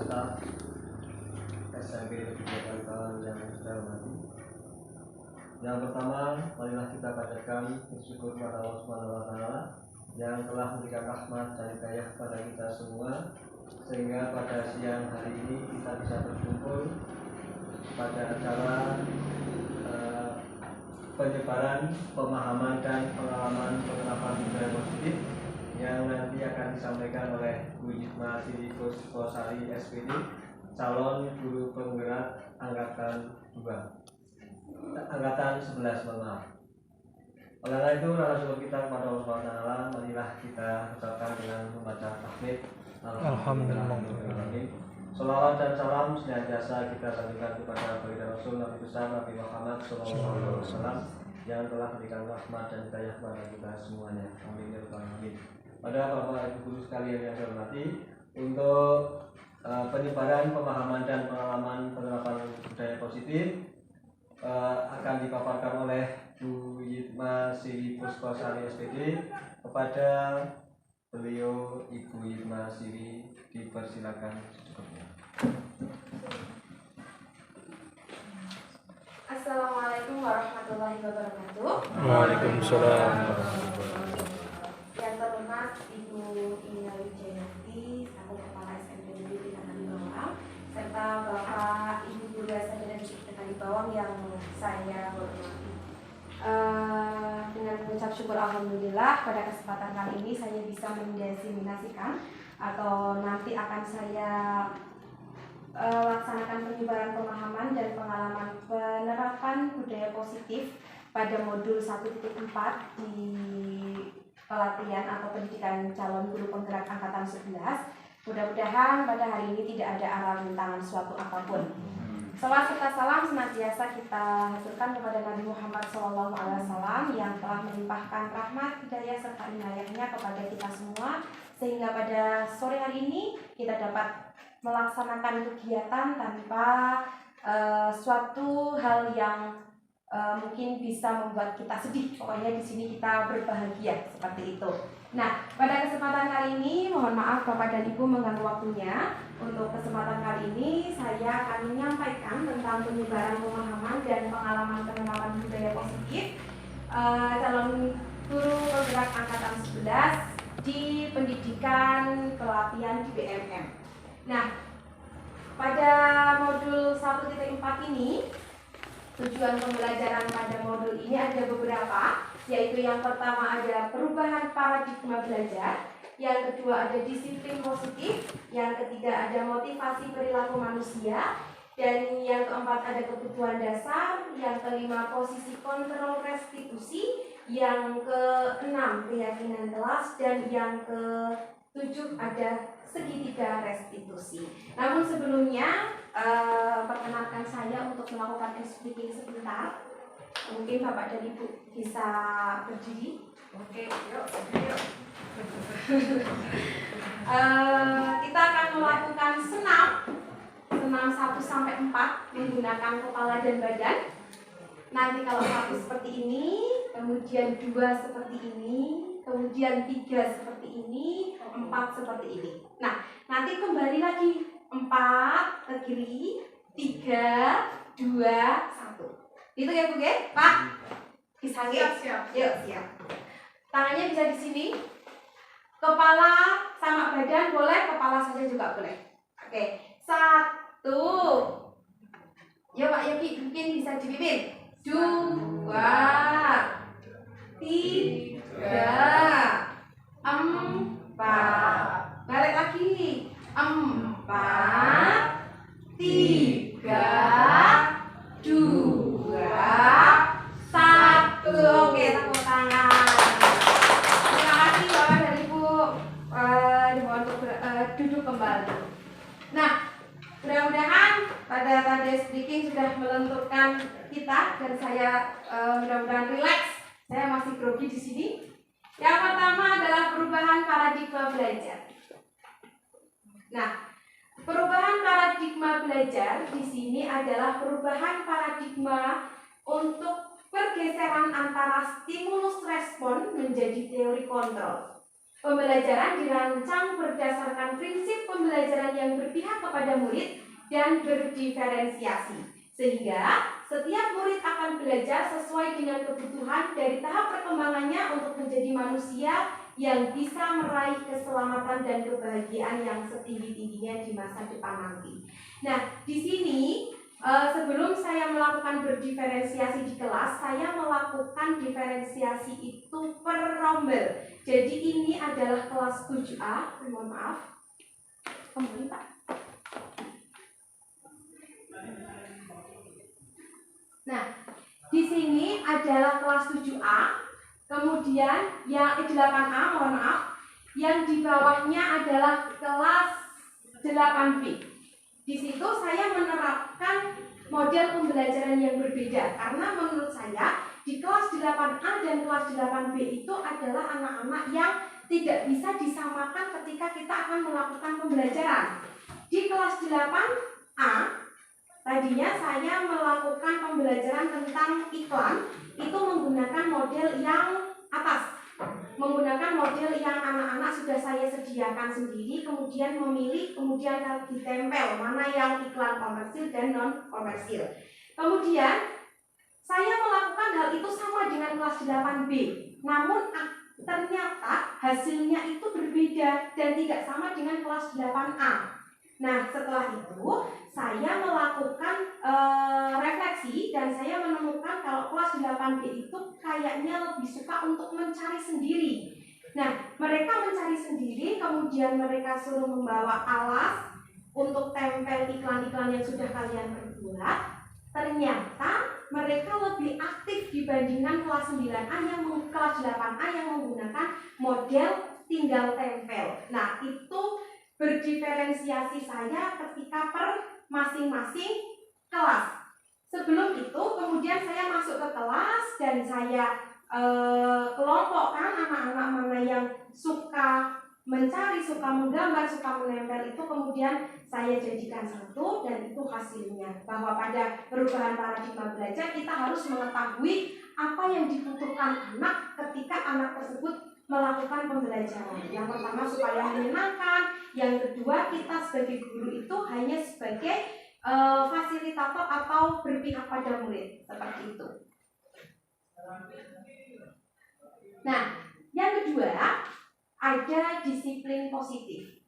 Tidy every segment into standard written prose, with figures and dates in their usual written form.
staf SMP Kegiatan Kawan yang saya hormati. Yang pertama, marilah kita panjatkan bersyukur kepada Allah Subhanahu wa Ta'ala yang telah memberikan rahmat dan hidayah pada kita semua, sehingga pada siang hari ini kita bisa berkumpul pada acara penyebaran pemahaman dan pengalaman penerapan budaya positif yang nanti akan disampaikan oleh Bu Yitma Siri Puspasari SPD, calon guru penggerak angkatan 11, maaf. Oleh karena itu, rasa syukur kita kepada Allah SWT, marilah kita ucapkan dengan membaca tahmid. Alhamdulillah. Salawat dan salam senantiasa kita sampaikan kepada baginda Rasul Nabi besar Nabi Muhammad SAW yang telah memberikan rahmat dan hidayah kepada kita semuanya. Amin ya rabbal alamin. Pada Bapak Ibu guru sekalian yang saya hormati, untuk penyebaran pemahaman dan pengalaman penerapan budaya positif akan dipaparkan oleh Bu Yitma Siri Puspasari SPD. Kepada beliau Ibu Yitma Siri dipersilakan secukupnya. Assalamualaikum warahmatullahi wabarakatuh. Waalaikumsalam. Yang terhormat Ibu Ina Wijayanti selaku Kepala SMP Negeri Kalibawang, serta Bapak Ibu Guru SMP Negeri Kalibawang yang saya hormati. Dengan mengucap syukur alhamdulillah pada kesempatan kali ini saya bisa mendiseminasikan atau nanti akan saya laksanakan penyebaran pemahaman dan pengalaman penerapan budaya positif pada modul 1.4 di pelatihan atau pendidikan calon guru penggerak angkatan 11. Mudah-mudahan pada hari ini tidak ada arah rintangan suatu apapun. Salawat serta salam senantiasa kita haturkan kepada Nabi Muhammad SAW yang telah melimpahkan rahmat, hidayah serta inayahnya kepada kita semua, sehingga pada sore hari ini kita dapat melaksanakan kegiatan tanpa suatu hal yang mungkin bisa membuat kita sedih. Pokoknya di sini kita berbahagia seperti itu. Nah, pada kesempatan kali ini mohon maaf Bapak dan Ibu mengganggu waktunya. Untuk kesempatan kali ini saya akan menyampaikan tentang penyebaran pemahaman dan pengalaman penerapan budaya positif calon guru penggerak angkatan 11 di pendidikan pelatihan di BMM. Nah, pada modul 1.4 ini tujuan pembelajaran pada modul ini ada beberapa, yaitu yang pertama ada perubahan paradigma belajar, yang kedua ada disiplin positif, yang ketiga ada motivasi perilaku manusia, dan yang keempat ada kebutuhan dasar, yang kelima posisi kontrol restitusi, yang keenam keyakinan kelas, dan yang ketujuh ada segitiga restitusi. Namun sebelumnya perkenalkan saya untuk melakukan speaking sebentar. Mungkin Bapak dan Ibu bisa berdiri. Oke, yuk. Kita akan melakukan senam 1-4 menggunakan kepala dan badan. Nanti kalau 1 seperti ini, kemudian 2 seperti ini, kemudian 3 seperti ini, 4 seperti ini. Nah, nanti kembali lagi 4 ke kiri, 3, 2, 1. Itu ya Bu, Pak? Bisa siap. Yuk, siap. Tangannya bisa di sini. Kepala sama badan boleh, kepala saja juga boleh. Oke, 1. Ya Pak Yogi, mungkin bisa dipimpin. 2, 3, 4. Balik lagi. 4, 3, 2, 1. Oke, tepuk tangan. Terima kasih Bapak dan Ibu. Dimohon untuk duduk kembali. Nah, mudah-mudahan pada tadi speaking sudah melenturkan kita dan saya mudah-mudahan rileks. Saya masih grogi di sini. Yang pertama adalah perubahan paradigma belajar. Nah, perubahan paradigma belajar di sini adalah perubahan paradigma untuk pergeseran antara stimulus respon menjadi teori kontrol. Pembelajaran dirancang berdasarkan prinsip pembelajaran yang berpihak kepada murid dan berdiferensiasi, sehingga setiap murid akan belajar sesuai dengan kebutuhan dari tahap perkembangannya untuk menjadi manusia yang bisa meraih keselamatan dan kebahagiaan yang setinggi-tingginya di masa depan nanti. Nah, di sini sebelum saya melakukan berdiferensiasi di kelas, saya melakukan diferensiasi itu per rombel. Jadi ini adalah kelas 7A, mohon maaf. Kembali Pak. Nah, di sini adalah kelas 7A, kemudian yang 8A, mohon maaf, yang di bawahnya adalah kelas 8B. Di situ saya menerapkan model pembelajaran yang berbeda karena menurut saya di kelas 8A dan kelas 8B itu adalah anak-anak yang tidak bisa disamakan ketika kita akan melakukan pembelajaran. Di kelas 8A tadinya saya melakukan pembelajaran tentang iklan itu menggunakan model yang atas, menggunakan model yang anak-anak sudah saya sediakan sendiri, kemudian memilih, kemudian ditempel mana yang iklan komersil dan non komersil. Kemudian saya melakukan hal itu sama dengan kelas 8B, namun ternyata hasilnya itu berbeda dan tidak sama dengan kelas 8A. Nah, setelah itu saya melakukan refleksi dan saya menemukan kalau kelas 8B itu kayaknya lebih suka untuk mencari sendiri. Nah, mereka mencari sendiri, kemudian mereka suruh membawa alas untuk tempel iklan-iklan yang sudah kalian perbuat. Ternyata mereka lebih aktif dibandingkan kelas 9A kelas 8A yang menggunakan model tinggal tempel. Nah, itu berdiferensiasi saya ketika per masing-masing kelas. Sebelum itu kemudian saya masuk ke kelas dan saya kelompokkan anak-anak mana yang suka mencari, suka menggambar, suka menempel itu kemudian saya jadikan satu dan itu hasilnya. Bahwa pada perubahan paradigma belajar kita harus mengetahui apa yang dibutuhkan anak ketika anak tersebut melakukan pembelajaran. Yang pertama supaya menyenangkan, yang kedua kita sebagai guru itu hanya sebagai fasilitator atau berpihak pada murid, seperti itu. Nah, yang kedua ada disiplin positif.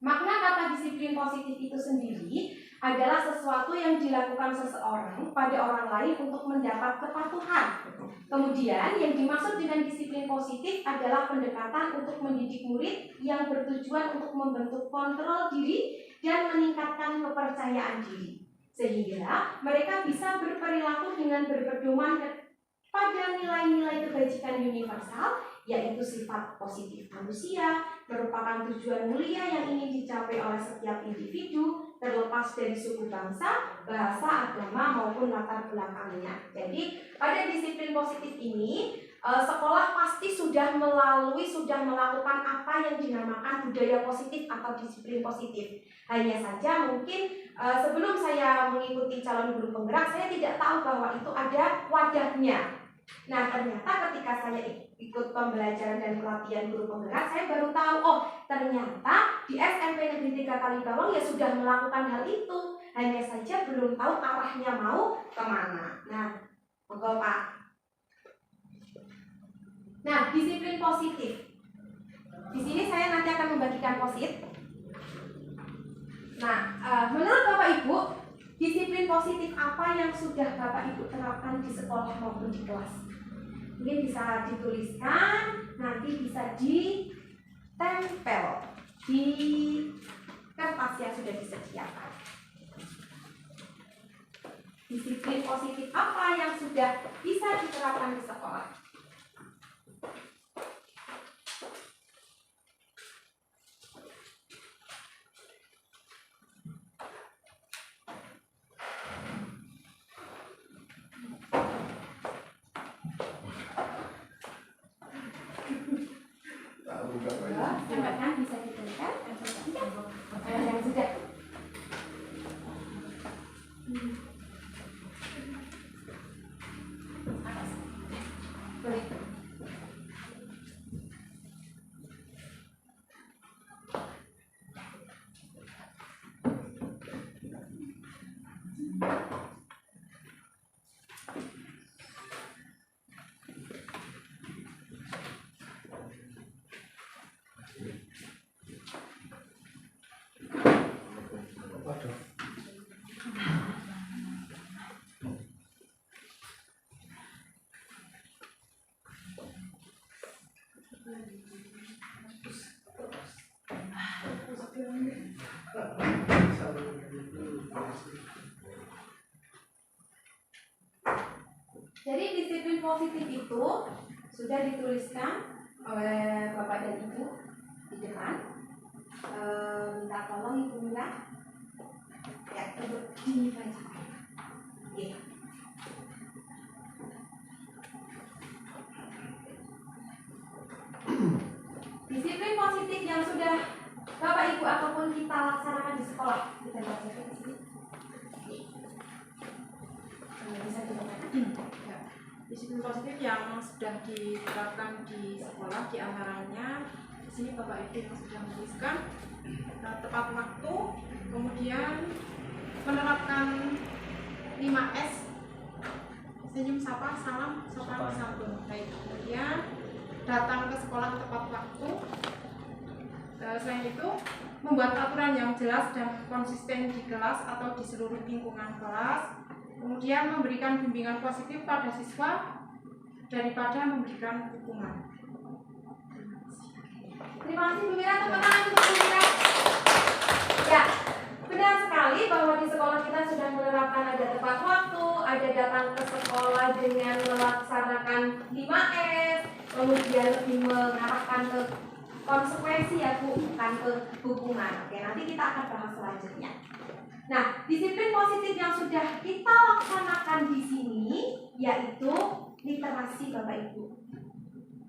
Makna kata disiplin positif itu sendiri adalah sesuatu yang dilakukan seseorang pada orang lain untuk mendapat kepatuhan. Kemudian yang dimaksud dengan disiplin positif adalah pendekatan untuk mendidik murid yang bertujuan untuk membentuk kontrol diri dan meningkatkan kepercayaan diri, sehingga mereka bisa berperilaku dengan berpedoman pada nilai-nilai kebajikan universal, yaitu sifat positif manusia, merupakan tujuan mulia yang ingin dicapai oleh setiap individu, terlepas dari suku bangsa, bahasa, agama, maupun latar belakangnya. Jadi, pada disiplin positif ini, sekolah pasti sudah melakukan apa yang dinamakan budaya positif atau disiplin positif. Hanya saja mungkin sebelum saya mengikuti calon guru penggerak, saya tidak tahu bahwa itu ada wadahnya. Nah, ternyata ketika saya ikut pembelajaran dan pelatihan guru penggerak, saya baru tahu, oh ternyata di SMP Negeri 3 Kalibawang ya sudah melakukan hal itu. Hanya saja belum tahu arahnya mau kemana. Nah, monggo Pak. Nah, disiplin positif. Di sini saya nanti akan membagikan posit. Nah, menurut Bapak Ibu, disiplin positif apa yang sudah Bapak Ibu terapkan di sekolah maupun di kelas? Mungkin bisa dituliskan, nanti bisa ditempel di kertas yang sudah disediakan. Disiplin positif apa yang sudah bisa diterapkan di sekolah? Silakan bisa dituliskan. Yang sudah. Boleh. Waduh. Jadi disiplin positif itu sudah dituliskan oleh Bapak dan Ibu di depan. Minta tolong Ibu Mila ya untuk dibacakan. Oke. Disiplin positif yang sudah Bapak Ibu ataupun kita laksanakan di sekolah, kita bacakan di sini. Bisa dibacakan. Disiplin positif yang sudah diterapkan di sekolah diantaranya di sini Bapak Ibu yang sudah menuliskan tepat waktu, kemudian menerapkan 5S, senyum, sapa, salam, sopan santun. Baik, kemudian datang ke sekolah tepat waktu. Selain itu membuat aturan yang jelas dan konsisten di kelas atau di seluruh lingkungan kelas. Kemudian memberikan bimbingan positif pada siswa daripada memberikan hukuman. Terima kasih Bu Mira, tepuk tangan untuk Bu Mira. Ya, benar sekali bahwa di sekolah kita sudah menerapkan ada tepat waktu, ada datang ke sekolah dengan melaksanakan 5S, kemudian lebih mengarahkan ke konsekuensi ya Bu, bukan ke hukuman. Oke, nanti kita akan bahas selanjutnya. Nah, disiplin positif yang sudah kita laksanakan di sini yaitu literasi Bapak Ibu.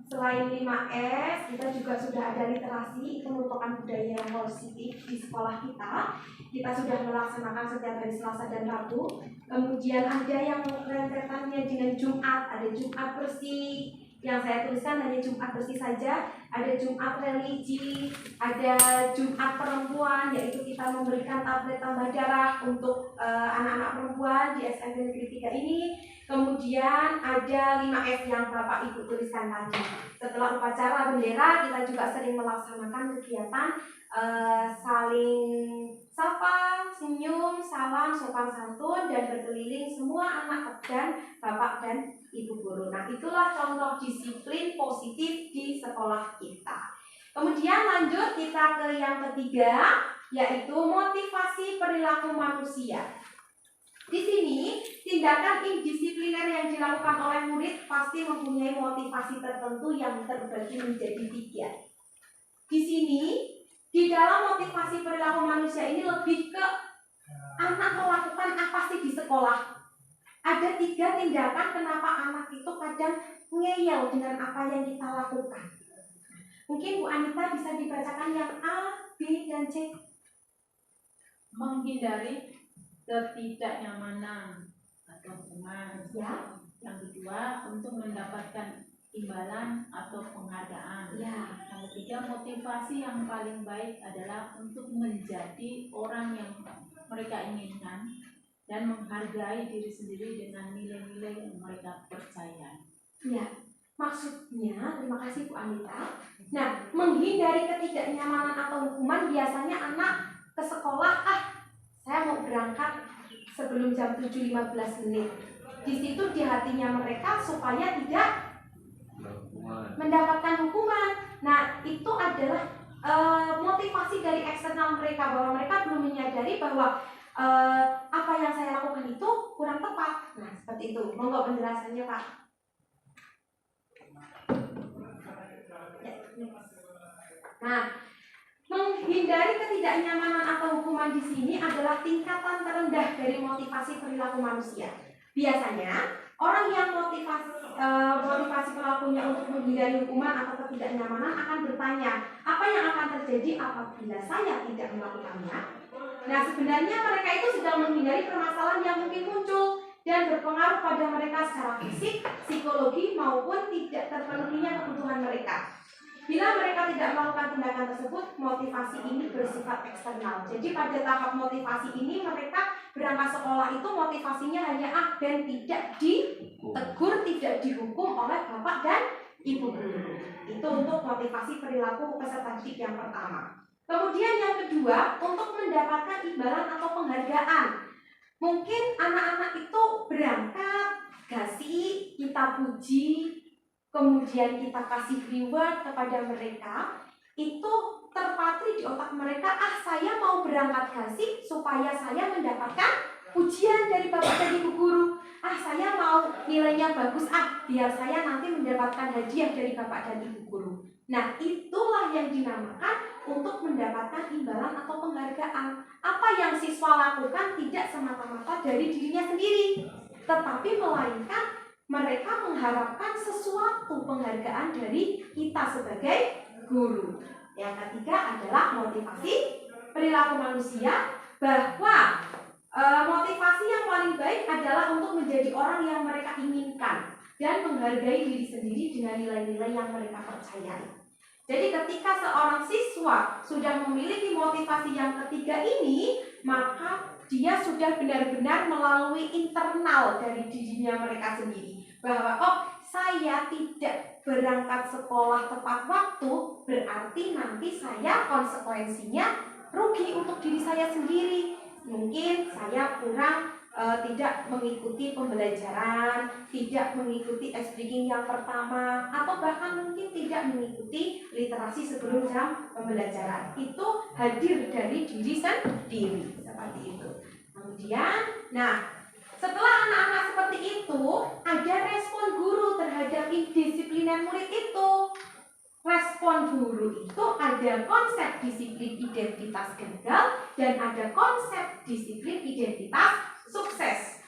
Selain 5S, kita juga sudah ada literasi, itu merupakan budaya yang positif di sekolah kita. Kita sudah melaksanakan setiap hari Selasa dan Rabu. Kemudian ada yang rentetannya dengan Jumat, ada Jumat bersih. Yang saya tuliskan hanya Jumat bersih saja, ada Jumat religi, ada Jumat perempuan, yaitu kita memberikan tablet tambah darah untuk anak-anak perempuan di SMP Negeri 3 ini. Kemudian ada 5S yang Bapak Ibu tuliskan tadi. Setelah upacara bendera, kita juga sering melaksanakan kegiatan saling sapa, senyum, salam, sopan santun, dan berkeliling semua anak dan Bapak dan Ibu guru. Nah, itulah contoh disiplin positif di sekolah kita. Kemudian lanjut kita ke yang ketiga, yaitu motivasi perilaku manusia. Di sini, tindakan indisipliner yang dilakukan oleh murid pasti mempunyai motivasi tertentu yang terbagi menjadi 3. Di sini, di dalam motivasi perilaku manusia ini lebih ke anak melakukan apa sih di sekolah. Ada 3 tindakan kenapa anak itu kadang ngeyel dengan apa yang kita lakukan. Mungkin Bu Anita bisa dibacakan yang A, B, dan C. Menghindari ketidaknyamanan atau hukuman. Ya. Yang kedua, untuk mendapatkan imbalan atau penghargaan. Ya. Yang ketiga, motivasi yang paling baik adalah untuk menjadi orang yang mereka inginkan dan menghargai diri sendiri dengan nilai-nilai yang mereka percaya. Ya, maksudnya, terima kasih Bu Anita. Nah, menghindari ketidaknyamanan atau hukuman biasanya anak ke sekolah, saya mau berangkat sebelum jam 7.15 menit. Di situ di hatinya mereka supaya tidak mendapatkan hukuman. Nah, itu adalah motivasi dari eksternal mereka, bahwa mereka belum menyadari bahwa apa yang saya lakukan itu kurang tepat. Nah, seperti itu. Monggo penjelasannya, Pak. Nah, menghindari ketidaknyamanan atau hukuman di sini adalah tingkatan terendah dari motivasi perilaku manusia. Biasanya orang yang motivasi pelakunya untuk menghindari hukuman atau ketidaknyamanan akan bertanya, apa yang akan terjadi apabila saya tidak melakukannya? Nah, sebenarnya mereka itu sedang menghindari permasalahan yang mungkin muncul dan berpengaruh pada mereka secara fisik, psikologi maupun tidak terpenuhinya kebutuhan mereka. Bila mereka tidak melakukan tindakan tersebut, motivasi ini bersifat eksternal. Jadi pada tahap motivasi ini mereka berangkat sekolah itu motivasinya hanya dan tidak ditegur, tidak dihukum oleh bapak dan ibu guru. Itu untuk motivasi perilaku peserta didik yang pertama. Kemudian yang kedua, untuk mendapatkan imbalan atau penghargaan. Mungkin anak-anak itu berangkat, kasih, kita puji, kemudian kita kasih reward kepada mereka, itu terpatri di otak mereka, saya mau berangkat kasih supaya saya mendapatkan pujian dari bapak dan ibu guru. Saya mau nilainya bagus, biar saya nanti mendapatkan hadiah dari bapak dan ibu guru. Nah, itulah yang dinamakan untuk mendapatkan imbalan atau penghargaan. Apa yang siswa lakukan tidak semata-mata dari dirinya sendiri, tetapi melainkan mereka mengharapkan sesuatu penghargaan dari kita sebagai guru. Yang ketiga adalah motivasi perilaku manusia, bahwa motivasi yang paling baik adalah untuk menjadi orang yang mereka inginkan dan menghargai diri sendiri dengan nilai-nilai yang mereka percayai. Jadi ketika seorang siswa sudah memiliki motivasi yang ketiga ini, maka dia sudah benar-benar melalui internal dari dirinya mereka sendiri, bahwa saya tidak berangkat sekolah tepat waktu, berarti nanti saya konsekuensinya rugi untuk diri saya sendiri. Mungkin saya kurang tidak mengikuti pembelajaran, tidak mengikuti speaking yang pertama, atau bahkan mungkin tidak mengikuti literasi sebelum jam pembelajaran. Itu hadir dari diri sendiri, seperti itu. Kemudian, setelah anak-anak seperti itu, ada respon guru terhadap indisiplinan murid itu. Respon guru itu ada konsep disiplin identitas gagal dan ada konsep disiplin identitas sukses.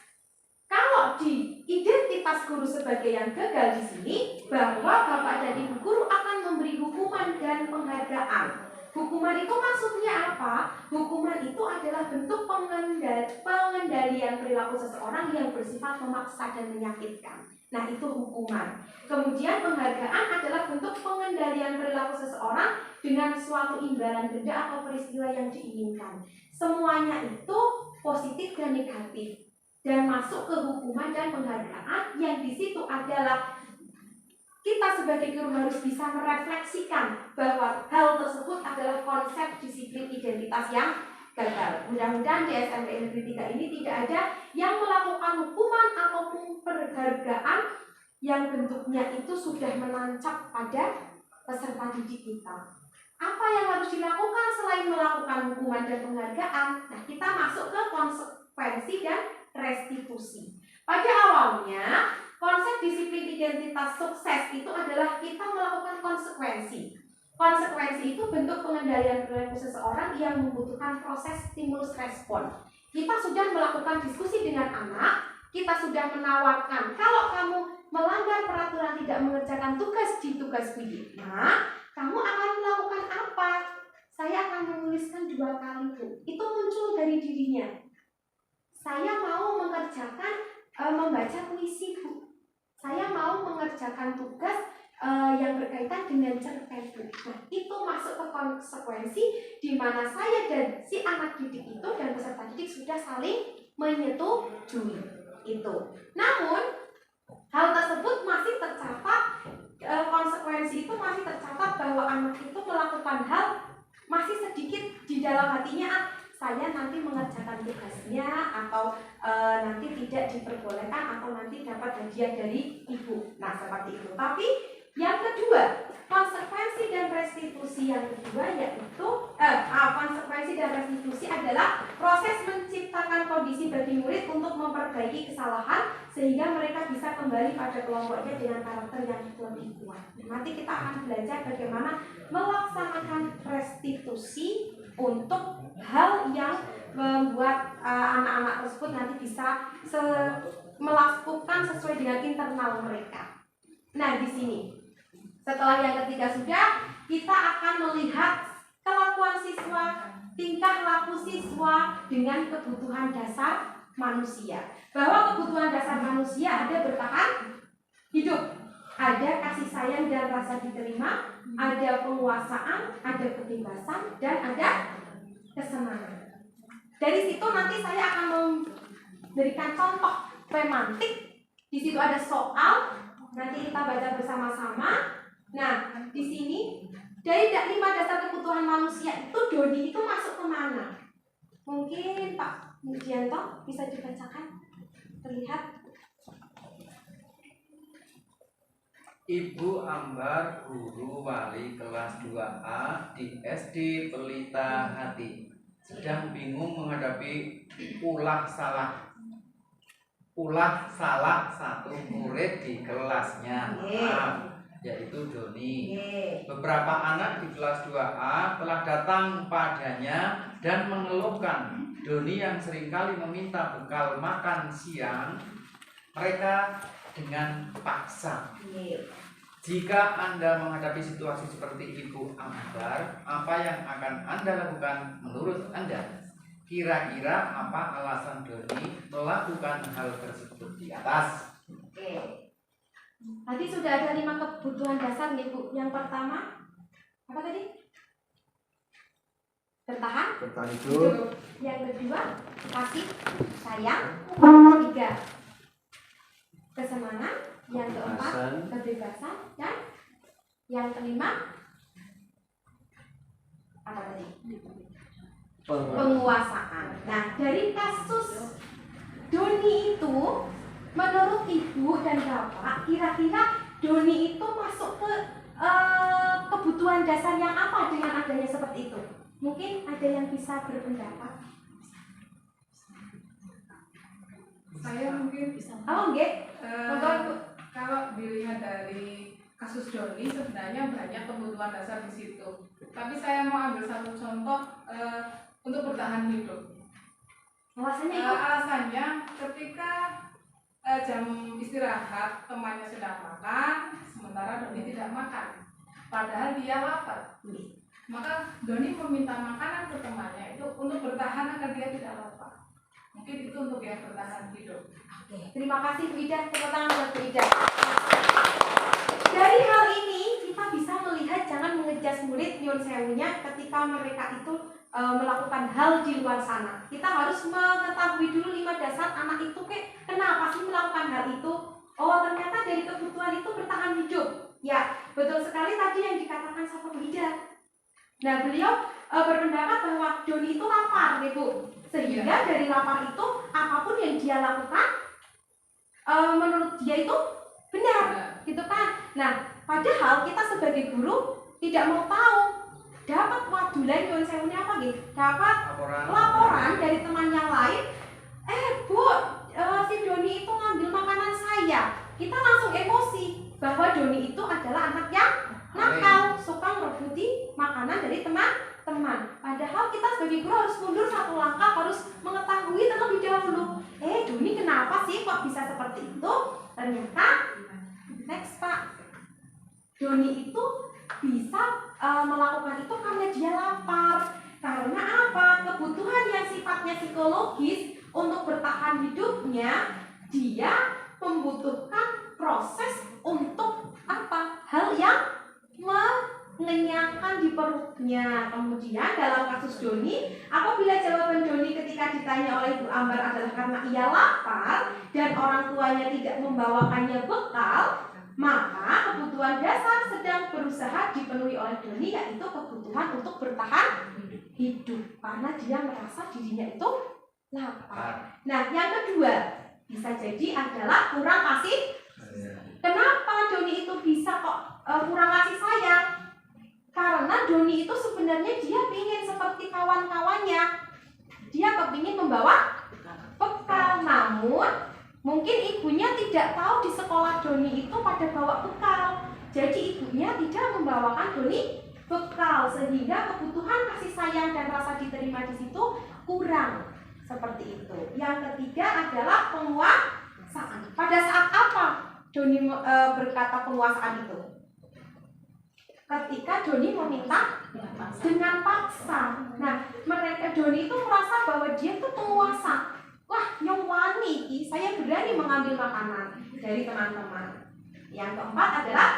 Kalau di identitas guru sebagai yang gagal di sini, bahwa bapak dan ibu guru akan memberi hukuman dan penghargaan. Hukuman itu maksudnya apa? Hukuman itu adalah bentuk pengendalian perilaku seseorang yang bersifat memaksa dan menyakitkan. Nah, itu hukuman. Kemudian penghargaan adalah bentuk pengendalian perilaku seseorang dengan suatu imbalan benda atau peristiwa yang diinginkan. Semuanya itu positif dan negatif, dan masuk ke hukuman dan penghargaan yang di situ adalah kita sebagai guru harus bisa merefleksikan bahwa hal tersebut adalah konsep disiplin identitas yang gagal. Mudah-mudahan di SMP Negeri 3 ini tidak ada yang melakukan hukuman ataupun penghargaan yang bentuknya itu sudah menancap pada peserta didik kita. Apa yang harus dilakukan selain melakukan hukuman dan penghargaan? Nah, kita masuk ke konsekuensi dan restitusi. Pada awalnya, konsep disiplin identitas sukses itu adalah kita melakukan konsekuensi. Konsekuensi itu bentuk pengendalian perilaku seseorang yang membutuhkan proses stimulus respon. Kita sudah melakukan diskusi dengan anak, kita sudah menawarkan, kalau kamu melanggar peraturan tidak mengerjakan tugas di tugas bidik, kamu akan melakukan apa? Saya akan menuliskan 2 kali, Bu. Itu muncul dari dirinya. Saya mau mengerjakan membaca puisi, Bu. Saya mau mengerjakan tugas yang berkaitan dengan cerpen, Bu. Nah, itu masuk ke konsekuensi di mana saya dan si anak didik itu dan peserta didik sudah saling menyetujui itu. Namun, hal tersebut masih tercatat, konsekuensi itu masih tercatat bahwa anak itu melakukan hal masih sedikit di dalam hatinya, saya nanti mengerjakan tugasnya, atau nanti tidak diperbolehkan, atau nanti dapat hadiah dari ibu. Nah, seperti itu. Tapi yang kedua, konsekuensi dan restitusi yang kedua yaitu konsekuensi dan restitusi adalah proses menciptakan kondisi bagi murid untuk memperbaiki kesalahan sehingga mereka bisa kembali pada kelompoknya dengan karakter yang lebih kuat. Nanti kita akan belajar bagaimana melaksanakan restitusi untuk hal yang membuat anak-anak tersebut nanti bisa melakukan sesuai dengan internal mereka. Nah, di sini setelah yang ketiga sudah, kita akan melihat kelakuan siswa, tingkah laku siswa dengan kebutuhan dasar manusia. Bahwa kebutuhan dasar manusia ada bertahan hidup, ada kasih sayang dan rasa diterima, ada penguasaan, ada kebebasan, dan ada kesenangan. Dari situ nanti saya akan memberikan contoh pemantik. Di situ ada soal, Nanti kita baca bersama-sama. Nah, di sini dari 5 dasar kebutuhan manusia itu Doni itu masuk kemana? Mungkin Pak Mujianto bisa dibacakan, terlihat. Ibu Ambar, guru wali kelas 2A di SD Pelita Hati, sedang bingung menghadapi ulah salah satu murid di kelasnya, yaitu Doni. Beberapa anak di kelas 2A telah datang padanya dan mengeluhkan Doni yang seringkali meminta bekal makan siang mereka dengan paksa. Jika Anda menghadapi situasi seperti Ibu Ambar, apa yang akan Anda lakukan menurut Anda? Kira-kira apa alasan Doni melakukan hal tersebut di atas? Oke. Tadi sudah ada 5 kebutuhan dasar nih Bu. Yang pertama apa tadi? Bertahan hidup. Yang kedua kasih sayang. Yang ketiga kesenangan. Yang keempat kebebasan. Dan yang kelima apa tadi? Penguasaan. Nah, dari kasus Doni itu, menurut Ibu dan Bapak, kira-kira Doni itu masuk ke kebutuhan dasar yang apa dengan adanya seperti itu? Mungkin ada yang bisa berpendapat. Saya mungkin bisa. Kalau dilihat dari kasus Doni, sebenarnya banyak kebutuhan dasar di situ. Tapi saya mau ambil satu contoh untuk bertahan hidup. Alasannya ketika jam istirahat temannya sudah makan, sementara Doni tidak makan, padahal dia lapar. Maka Doni meminta makanan ke temannya itu untuk bertahan agar dia tidak lapar. Mungkin itu untuk yang bertahan hidup. Oke, terima kasih Bu Ida. Tepuk tangan buat Bu Ida. Dari hal ini kita bisa melihat jangan mengejas murid nyun sewunya ketika mereka itu melakukan hal di luar sana. Kita harus mengetahui dulu 5 dasar anak itu kenapa sih melakukan hal itu. Oh, ternyata dari kebutuhan itu bertahan hidup. Ya, betul sekali tadi yang dikatakan sama Bu Ida. Nah, beliau berpendapat bahwa Doni itu lapar, Bu. Sehingga dari lapar itu apapun yang dia lakukan menurut dia itu benar, gitu kan. Nah, padahal kita sebagai guru tidak mau tahu. Dapat wadulan nyuwun sewunya apa gitu? Dapat laporan dari teman yang lain. Bu, si Doni itu ngambil makanan saya. Kita langsung emosi bahwa Doni itu adalah anak yang nakal, suka merebuti makanan dari teman-teman. Padahal kita sebagai guru harus mundur 1 langkah, harus mengetahui terlebih dahulu. Doni kenapa sih kok bisa seperti itu? Ternyata, next Pak, Doni itu bisa melakukan itu karena dia lapar. Karena apa? Kebutuhan yang sifatnya psikologis untuk bertahan hidupnya, dia membutuhkan proses untuk apa? Hal yang mengenyangkan di perutnya. Kemudian dalam kasus Doni, apabila jawaban Doni ketika ditanya oleh Ibu Ambar adalah karena ia lapar dan orang tuanya tidak membawakannya bekal, maka kebutuhan dasar sedang berusaha dipenuhi oleh Doni, yaitu kebutuhan untuk bertahan hidup karena dia merasa dirinya itu lapar. Nah, yang kedua bisa jadi adalah kurang kasih. Kenapa Doni itu bisa kok kurang kasih sayang? Karena Doni itu sebenarnya dia ingin seperti kawan-kawannya. Dia kepingin membawa bekal, namun mungkin ibunya tidak tahu di sekolah Doni itu pada bawa bekal. Jadi ibunya tidak membawakan Doni bekal, sehingga kebutuhan kasih sayang dan rasa diterima di situ kurang. Seperti itu. Yang ketiga adalah penguasaan. Pada saat apa Doni berkata penguasaan itu? Ketika Doni meminta dengan paksa. Nah, Doni itu merasa bahwa dia itu penguasa. Wah, nyowani, saya berani mengambil makanan dari teman-teman. Yang keempat adalah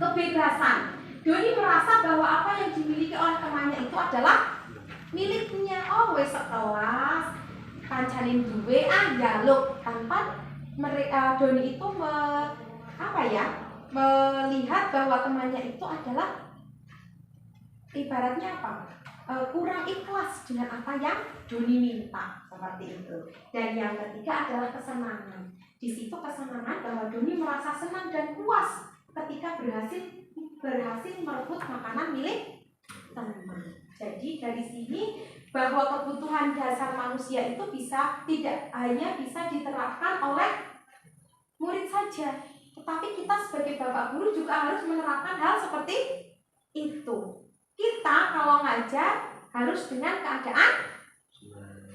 kebebasan. Doni merasa bahwa apa yang dimiliki oleh temannya itu adalah miliknya. Oh, wes sekelas kancanin duwe jaluk tanpa Doni itu apa ya, melihat bahwa temannya itu adalah ibaratnya apa, kurang ikhlas dengan apa yang Doni minta, seperti itu. Dan yang ketiga adalah kesenangan. Di situ kesenangan bahwa Doni merasa senang dan puas ketika berhasil merebut makanan milik teman. Jadi dari sini bahwa kebutuhan dasar manusia itu tidak hanya bisa diterapkan oleh murid saja, tetapi kita sebagai bapak guru juga harus menerapkan hal seperti itu. Kita kalau ngajar harus dengan keadaan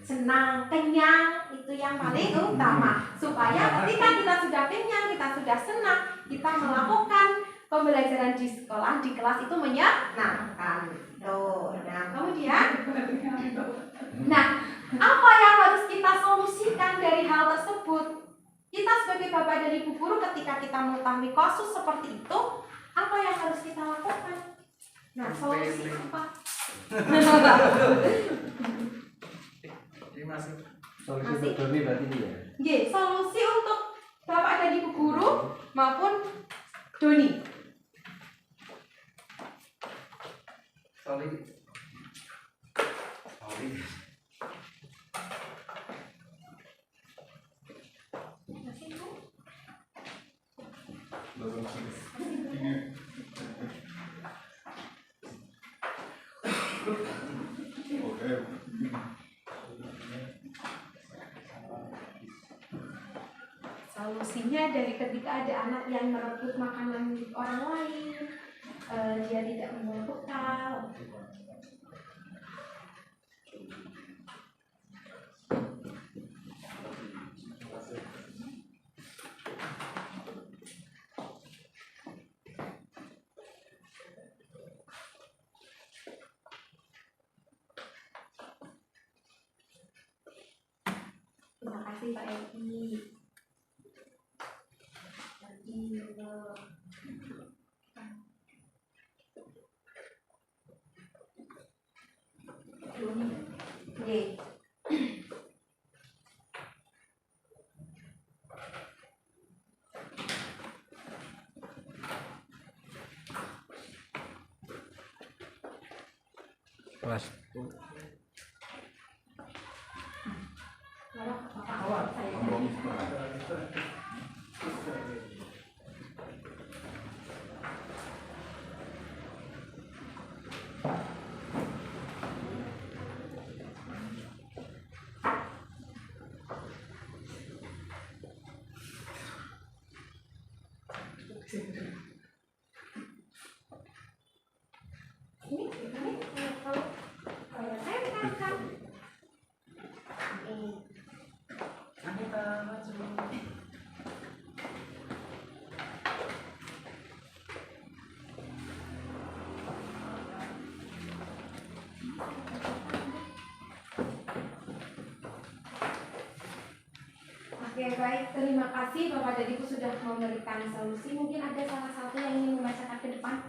senang, kenyang, itu yang paling utama. Supaya ketika kita sudah kenyang, kita sudah senang, kita melakukan pembelajaran di sekolah, di kelas itu menyenangkan. Tuh, nah kemudian, nah apa yang harus kita solusikan dari hal tersebut? Kita sebagai bapak dan ibu guru ketika kita mengetahui kasus seperti itu, apa yang harus kita lakukan? Nah, solusi apa? Ini masih Solusi untuk Doni berarti ini ya. Oke, solusi untuk bapak dan ibu guru maupun Doni. Sorry. Solusinya dari ketika ada anak yang merebut makanan milik orang lain, dia tidak membawa bekal. Terima kasih Pak Edi. Oke. Kelas Oke, baik. Terima kasih Bapak dan Ibu sudah memberikan solusi. Mungkin ada salah satu yang ingin membacakan ke depan.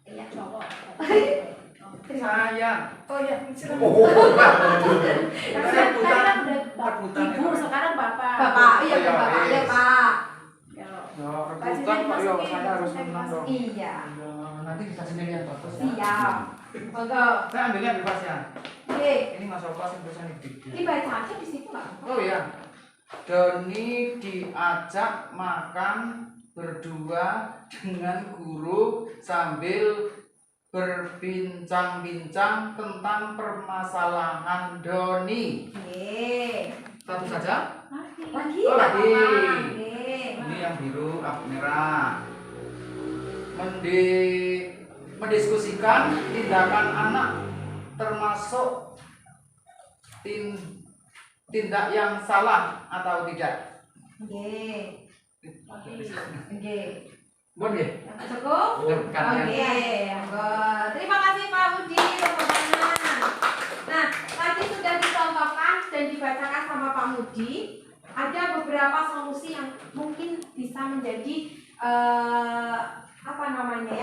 Iya, cowok. Saya. Oh iya, Sekarang udah ibu, sekarang bapak. Bapak, iya Bapak, ya Pak. Rebutan Pak yo, saya harus menang dong. Iya. Nanti bisa sendirian Pak. Siap. Monggo. Saya ambilnya bebas ya. Oke. Ini Mas Opa yang tulisan di. Dibaca aja di situ Pak. Oh iya. Doni diajak makan berdua dengan guru sambil berbincang-bincang tentang permasalahan Doni. Oke. Satu saja. Lagi. Oh, lagi. Oke. Ini yang biru, merah. Mendiskusikan tindakan anak termasuk tindak yang salah atau tidak. Oke. Oke. Bon ya? Cukup? Bukan ya. Oke. Monggo. Terima kasih Pak Budi. Tepuk tangan. Nah, tadi sudah dicontohkan dan dibacakan sama Pak Mudi. Ada beberapa solusi yang mungkin bisa menjadi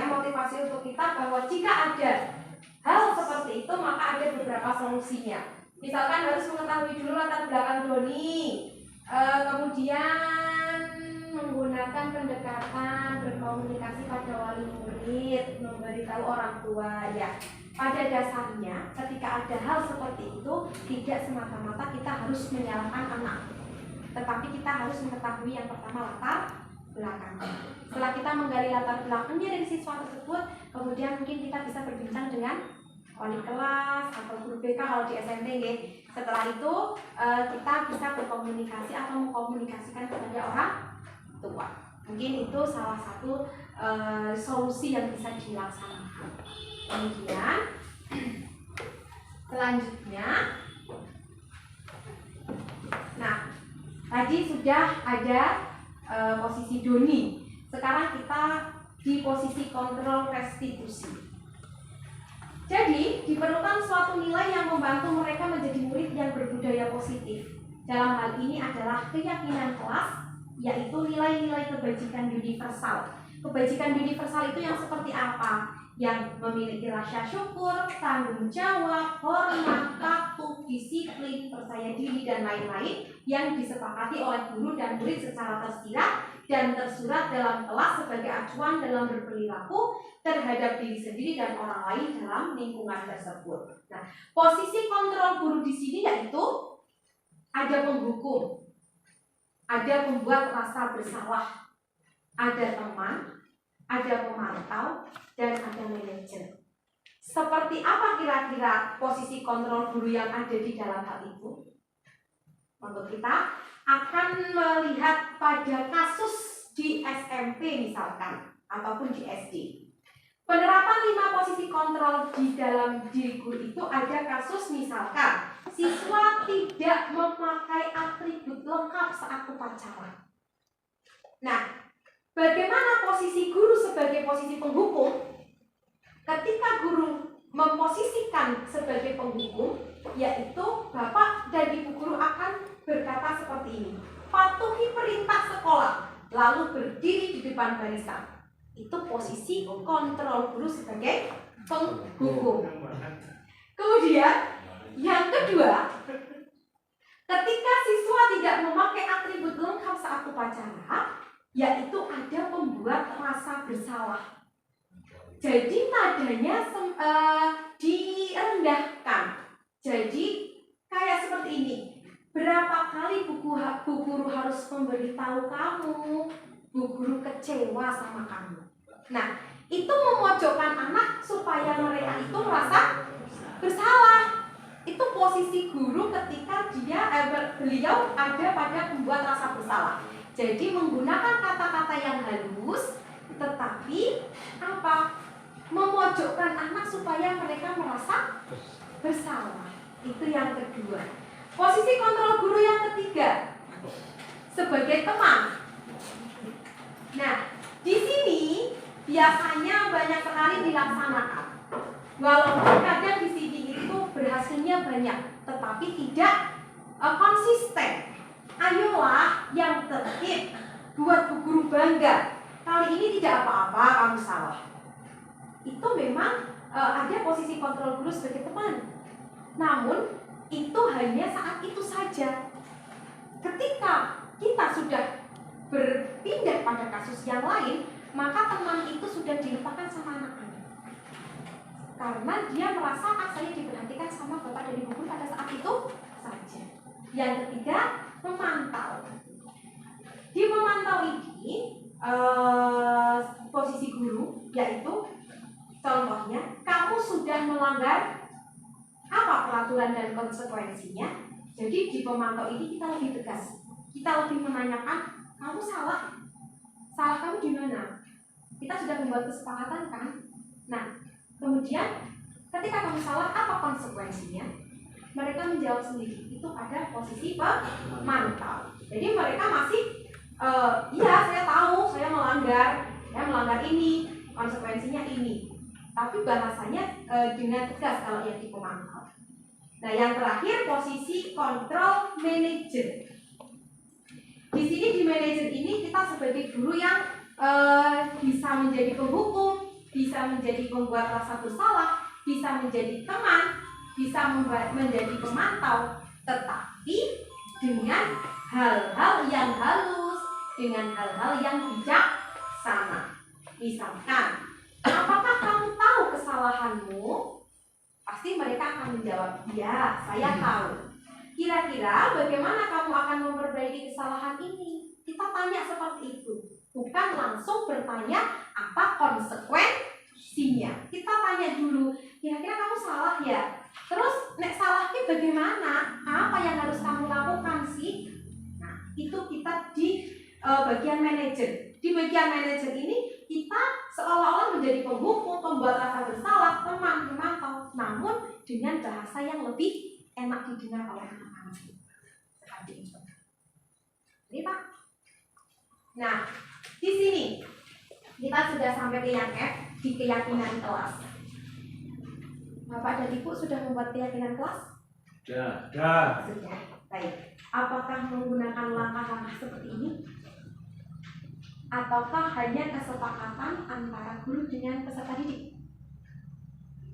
motivasi untuk kita bahwa jika ada hal seperti itu maka ada beberapa solusinya. Misalkan harus mengetahui dulu latar belakang Doni, kemudian menggunakan pendekatan berkomunikasi pada wali murid, memberitahu orang tua ya. Pada dasarnya ketika ada hal seperti itu tidak semata-mata kita harus menyalahkan anak, tetapi kita harus mengetahui yang pertama latar belakang. Setelah kita menggali latar belakangnya dari siswa tersebut, kemudian mungkin kita bisa berbincang dengan wali kelas atau guru BK kalau di SMP ya. Setelah itu kita bisa berkomunikasi atau mengkomunikasikan kepada orang tua. Mungkin itu salah satu solusi yang bisa dilaksanakan. Kemudian selanjutnya, nah tadi sudah ada posisi Doni. Sekarang kita di posisi kontrol restitusi. Jadi, diperlukan suatu nilai yang membantu mereka menjadi murid yang berbudaya positif. Dalam hal ini adalah keyakinan kelas, yaitu nilai-nilai kebajikan universal. Kebajikan universal itu yang seperti apa? Yang memiliki rasa syukur, tanggung jawab, hormat, patuh, disiplin, percaya diri, dan lain-lain yang disepakati oleh guru dan murid secara tersirat dan tersurat dalam kelas sebagai acuan dalam berperilaku terhadap diri sendiri dan orang lain dalam lingkungan tersebut. Nah, posisi kontrol guru di sini yaitu ada penghukum, ada pembuat rasa bersalah, ada teman, ada pemantau, dan ada manajer. Seperti apa kira-kira posisi kontrol guru yang ada di dalam hal itu? Untuk kita akan melihat pada kasus di SMP misalkan, ataupun di SD. Penerapan 5 posisi kontrol di dalam diri guru itu ada kasus misalkan siswa tidak memakai atribut lengkap saat upacara. Nah, bagaimana posisi guru sebagai posisi penghukum? Ketika guru memposisikan sebagai penghukum, yaitu Bapak dan Ibu guru akan berkata seperti ini: patuhi perintah sekolah, lalu berdiri di depan barisan. Itu posisi kontrol guru sebagai penghukum. Kemudian yang kedua, ketika siswa tidak memakai atribut lengkap saat upacara, yaitu ada pembuat rasa bersalah. Jadi nadanya direndahkan. Jadi kayak seperti ini. Berapa kali bu guru harus memberitahu kamu, bu guru kecewa sama kamu. Nah, itu memojokkan anak supaya mereka itu merasa bersalah. Itu posisi guru ketika beliau ada pada pembuat rasa bersalah. Jadi menggunakan kata-kata yang halus, tetapi apa? Memojokkan anak supaya mereka merasa bersalah. Itu yang kedua. Posisi kontrol guru yang ketiga, sebagai teman. Nah, di sini biasanya banyak sekali dilaksanakan. Walaupun kadang di sini itu berhasilnya banyak, tetapi tidak konsisten. Ayolah yang tertib, buat bu guru bangga. Kali ini tidak apa-apa kamu salah. Itu memang ada posisi kontrol guru sebagai teman. Namun itu hanya saat itu saja. Ketika kita sudah berpindah pada kasus yang lain, maka teman itu sudah dilupakan sama anak-anak. Karena dia merasa saya diperhatikan sama bapak dan ibu guru pada saat itu saja. Yang ketiga, memantau. Di memantau ini posisi guru, yaitu contohnya kamu sudah melanggar apa peraturan dan konsekuensinya. Jadi di pemantau ini kita lebih tegas, kita lebih menanyakan kamu salah kamu di mana. Kita sudah membuat kesepakatan kan. Nah, kemudian ketika kamu salah apa konsekuensinya? Mereka menjawab sendiri. Itu pada posisi pemantau. Jadi mereka masih iya saya tahu saya melanggar ini, konsekuensinya ini. Tapi bahasanya dengan tegas kalau yang di pemantau. Nah, yang terakhir posisi kontrol manajer. Di sini di manajer ini kita sebagai guru yang bisa menjadi penghukum, bisa menjadi pembuat rasa bersalah, bisa menjadi teman, bisa menjadi pemantau, tetapi dengan hal-hal yang halus, dengan hal-hal yang bijaksana. Misalkan, apakah kamu tahu kesalahanmu? Pasti mereka akan menjawab, ya, saya tahu. Kira-kira bagaimana kamu akan memperbaiki kesalahan ini? Kita tanya seperti itu. Bukan langsung bertanya apa konsekuensinya. Kita tanya dulu, kira-kira kamu salah ya? Terus, nek salahnya bagaimana? Apa yang harus kamu lakukan sih? Nah, itu kita di bagian manajer. Di bagian manajer ini kita seolah-olah menjadi penghukum, pembuat rasa bersalah, teman, memantau, namun dengan bahasa yang lebih enak didengar oleh anak-anak. Seperti itu. Ini Pak. Nah, di sini kita sudah sampai ke yang F, di keyakinan kelas. Bapak dan Ibu sudah membuat keyakinan kelas? Sudah. Sudah. Baik. Apakah menggunakan langkah-langkah seperti ini? Ataukah hanya kesepakatan antara guru dengan peserta didik?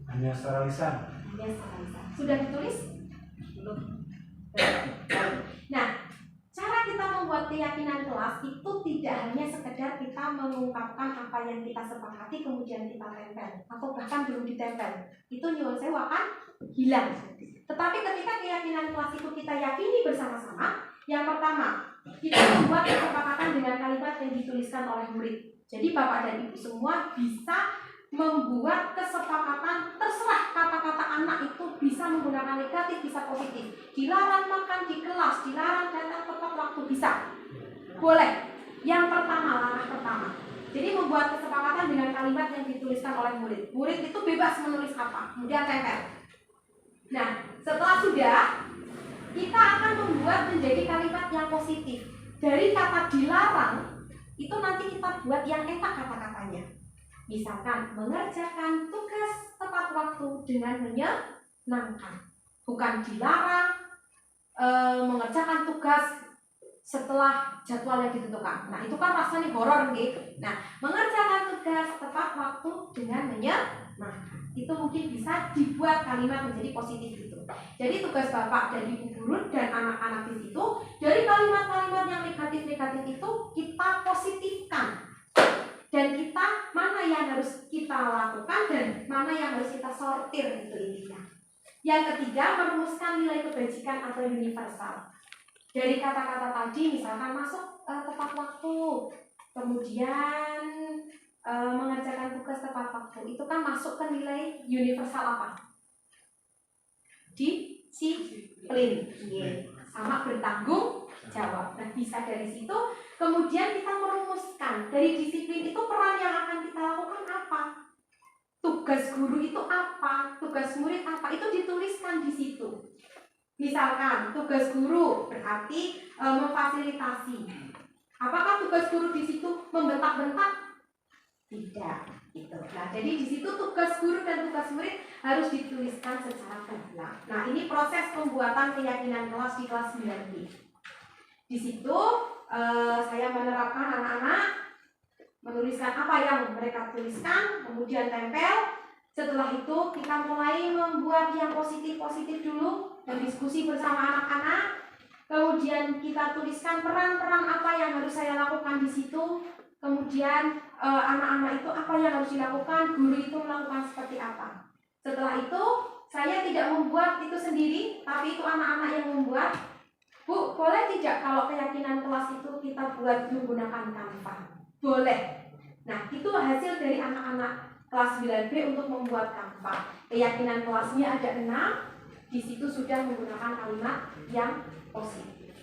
Hanya secara lisan. Hanya secara lisan. Sudah ditulis? Belum. Nah, cara kita membuat keyakinan kelas itu tidak hanya sekedar kita mengungkapkan apa yang kita sepakati kemudian kita tempel atau bahkan belum ditempel. Itu nyuwun sewu akan hilang. Tetapi ketika keyakinan kelas itu kita yakini bersama-sama, yang pertama, kita membuat kesepakatan dengan kalimat yang dituliskan oleh murid. Jadi Bapak dan Ibu semua bisa membuat kesepakatan, terserah kata-kata anak itu bisa menggunakan negatif, bisa positif. Dilarang makan di kelas, dilarang datang tepat waktu, bisa. Boleh. Yang pertama, langkah pertama. Jadi membuat kesepakatan dengan kalimat yang dituliskan oleh murid. Murid itu bebas menulis apa, kemudian tempel. Nah, setelah sudah, kita akan membuat menjadi kalimat yang positif. Dari kata dilarang, itu nanti kita buat yang enak kata-katanya. Misalkan, mengerjakan tugas tepat waktu dengan menyenangkan. Bukan dilarang mengerjakan tugas setelah jadwal yang ditentukan. Nah, itu kan rasanya horor gitu. Nah, mengerjakan tugas tepat waktu dengan menyenangkan. Itu mungkin bisa dibuat kalimat menjadi positif itu. Jadi tugas Bapak dan Ibu guru dan anak-anak di situ, dari kalimat-kalimat yang negatif-negatif itu kita positifkan. Dan kita mana yang harus kita lakukan dan mana yang harus kita sortir, itu intinya. Yang ketiga, merumuskan nilai kebajikan atau universal. Dari kata-kata tadi misalkan masuk tepat waktu, kemudian mengerjakan tugas tepat waktu, itu kan masuk ke nilai universal apa? Disiplin, sama bertanggung jawab. Nah, bisa dari situ kemudian kita merumuskan dari disiplin itu peran yang akan kita lakukan apa, tugas guru itu apa, tugas murid apa, itu dituliskan di situ. Misalkan tugas guru berarti memfasilitasi. Apakah tugas guru di situ membentak-bentak? Tidak, gitu. Nah, jadi di situ tugas guru dan tugas murid harus dituliskan secara gamblang. Nah, ini proses pembuatan keyakinan kelas di kelas 9B. Di situ saya menerapkan anak-anak menuliskan apa yang mereka tuliskan, kemudian tempel. Setelah itu kita mulai membuat yang positif-positif dulu dan diskusi bersama anak-anak. Kemudian kita tuliskan peran-peran apa yang harus saya lakukan di situ. Kemudian anak-anak itu apa yang harus dilakukan, guru itu melakukan seperti apa. Setelah itu saya tidak membuat itu sendiri, tapi itu anak-anak yang membuat. Bu, boleh tidak kalau keyakinan kelas itu kita buat menggunakan Canva? Boleh. Nah, itu hasil dari anak-anak kelas 9B untuk membuat Canva. Keyakinan kelasnya ada 6, di situ sudah menggunakan kalimat yang positif.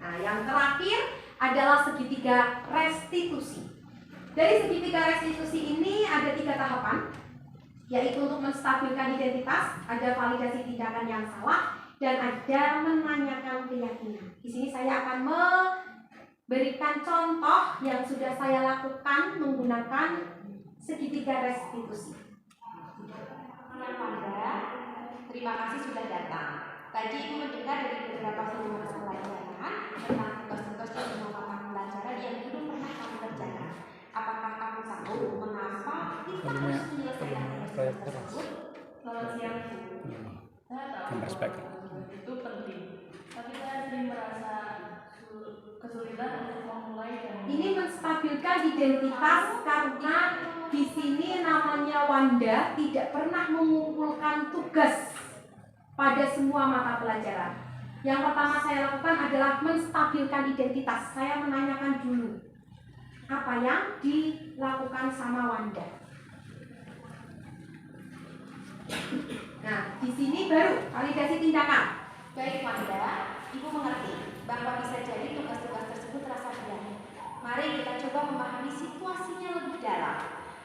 Nah, yang terakhir adalah segitiga restitusi. Dari segitiga restitusi ini ada 3 tahapan, yaitu untuk menstabilkan identitas, ada validasi tindakan yang salah, dan ada menanyakan keyakinan. Di sini saya akan memberikan contoh yang sudah saya lakukan menggunakan segitiga restitusi. Terima kasih sudah datang. Tadi Ibu mendengar dari beberapa sumber pembelajaran tentang tugas-tugas dan mata pelajaran yang belum pernah kamu kerjakan. Apakah kamu tahu mengapa kita harus menyelesaikan tugas tersebut? Selamat siang, Bu. Saya tahu itu penting, tapi saya sering merasa kesulitan untuk memulai dan Ini menstabilkan identitas karena di sini namanya Wanda tidak pernah mengumpulkan tugas pada semua mata pelajaran. Yang pertama saya lakukan adalah menstabilkan identitas. Saya menanyakan dulu apa yang dilakukan sama Wanda. Nah, di sini baru validasi tindakan. Baik Wanda, Ibu mengerti bahwa bisa jadi tugas-tugas tersebut terasa berat. Mari kita coba memahami situasinya lebih dalam.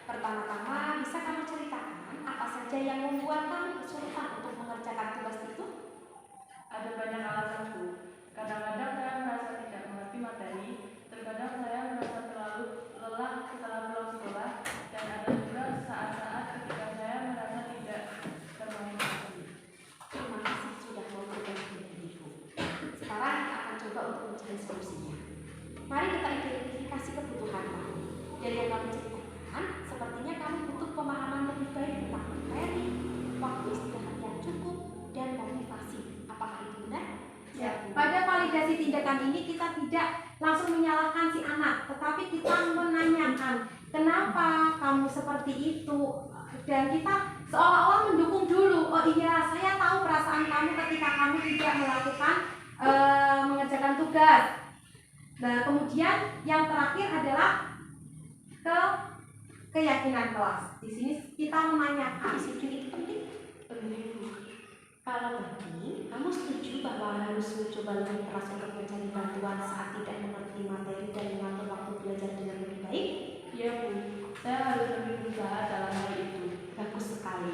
Pertama-tama, bisa kamu ceritakan apa saja yang membuat kamu kesulitan untuk mengerjakan tugas itu? ada banyak alasan, Bu. Kadang-kadang saya merasa tidak mengerti materi, terkadang saya merasa terlalu lelah setelah pulang sekolah, dan ada juga saat-saat ketika saya merasa tidak termotivasi. Terima kasih sudah mau berbagi dengan Ibu. Sekarang kita akan coba untuk mencari solusinya. Mari kita identifikasi kebutuhan kamu. Dari yang kamu ceritakan, sepertinya kamu butuh pemahaman lebih baik tentang materi, waktu istirahat yang cukup, dan motivasi. Apakah itu benar? Ya, Pada validasi tindakan ini kita tidak langsung menyalahkan si anak, tetapi kita menanyakan kenapa kamu seperti itu, dan kita seolah-olah mendukung dulu. Oh iya, saya tahu perasaan kamu ketika kamu tidak melakukan mengerjakan tugas. Nah, kemudian yang terakhir adalah keyakinan kelas. Di sini kita menanyakan, disiplin itu penting. Kalau penting, kamu setuju bahwa harus mencoba lebih keras untuk mencari bantuan saat tidak mengerti materi dan mengatur waktu belajar dengan lebih baik? Iya, Bu. Saya harus lebih berusaha dalam hal itu. Bagus sekali.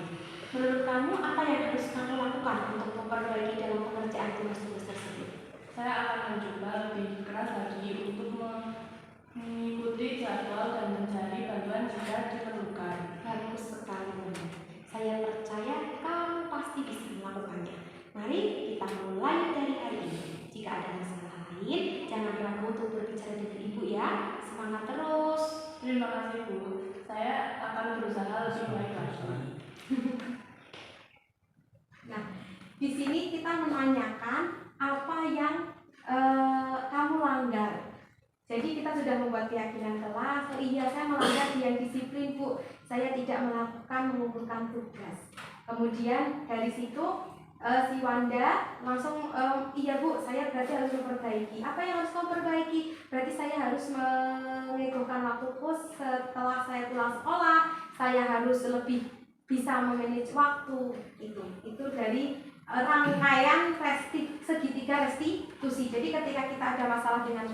Menurut kamu, apa yang harus kamu lakukan untuk memperbaiki dalam pengerjaan tugas-tugas tersebut? Saya akan mencoba lebih keras lagi untuk mengikuti jadwal dan mencari bantuan jika diperlukan. Bagus sekali, Bunda. Saya percaya kamu pasti bisa melakukannya. Mari kita mulai dari hari ini. Jika ada masalah lain, jangan ragu untuk berbicara dengan Ibu ya. Semangat terus. Terima kasih, Bu. Saya akan berusaha lebih baik lagi. Nah, di sini kita menanyakan apa yang kamu langgar. Jadi kita sudah membuat keyakinan kelas. Oh iya, saya melanggar yang disiplin, Bu. Saya tidak melakukan mengumpulkan tugas. Kemudian dari situ si Wanda langsung iya Bu, saya berarti harus memperbaiki. Apa yang harus kamu perbaiki? Berarti saya harus mengegokan waktuku setelah saya pulang sekolah. Saya harus lebih bisa memanage waktu. Itu dari rangkaian segitiga restitusi. Jadi ketika kita ada masalah dengan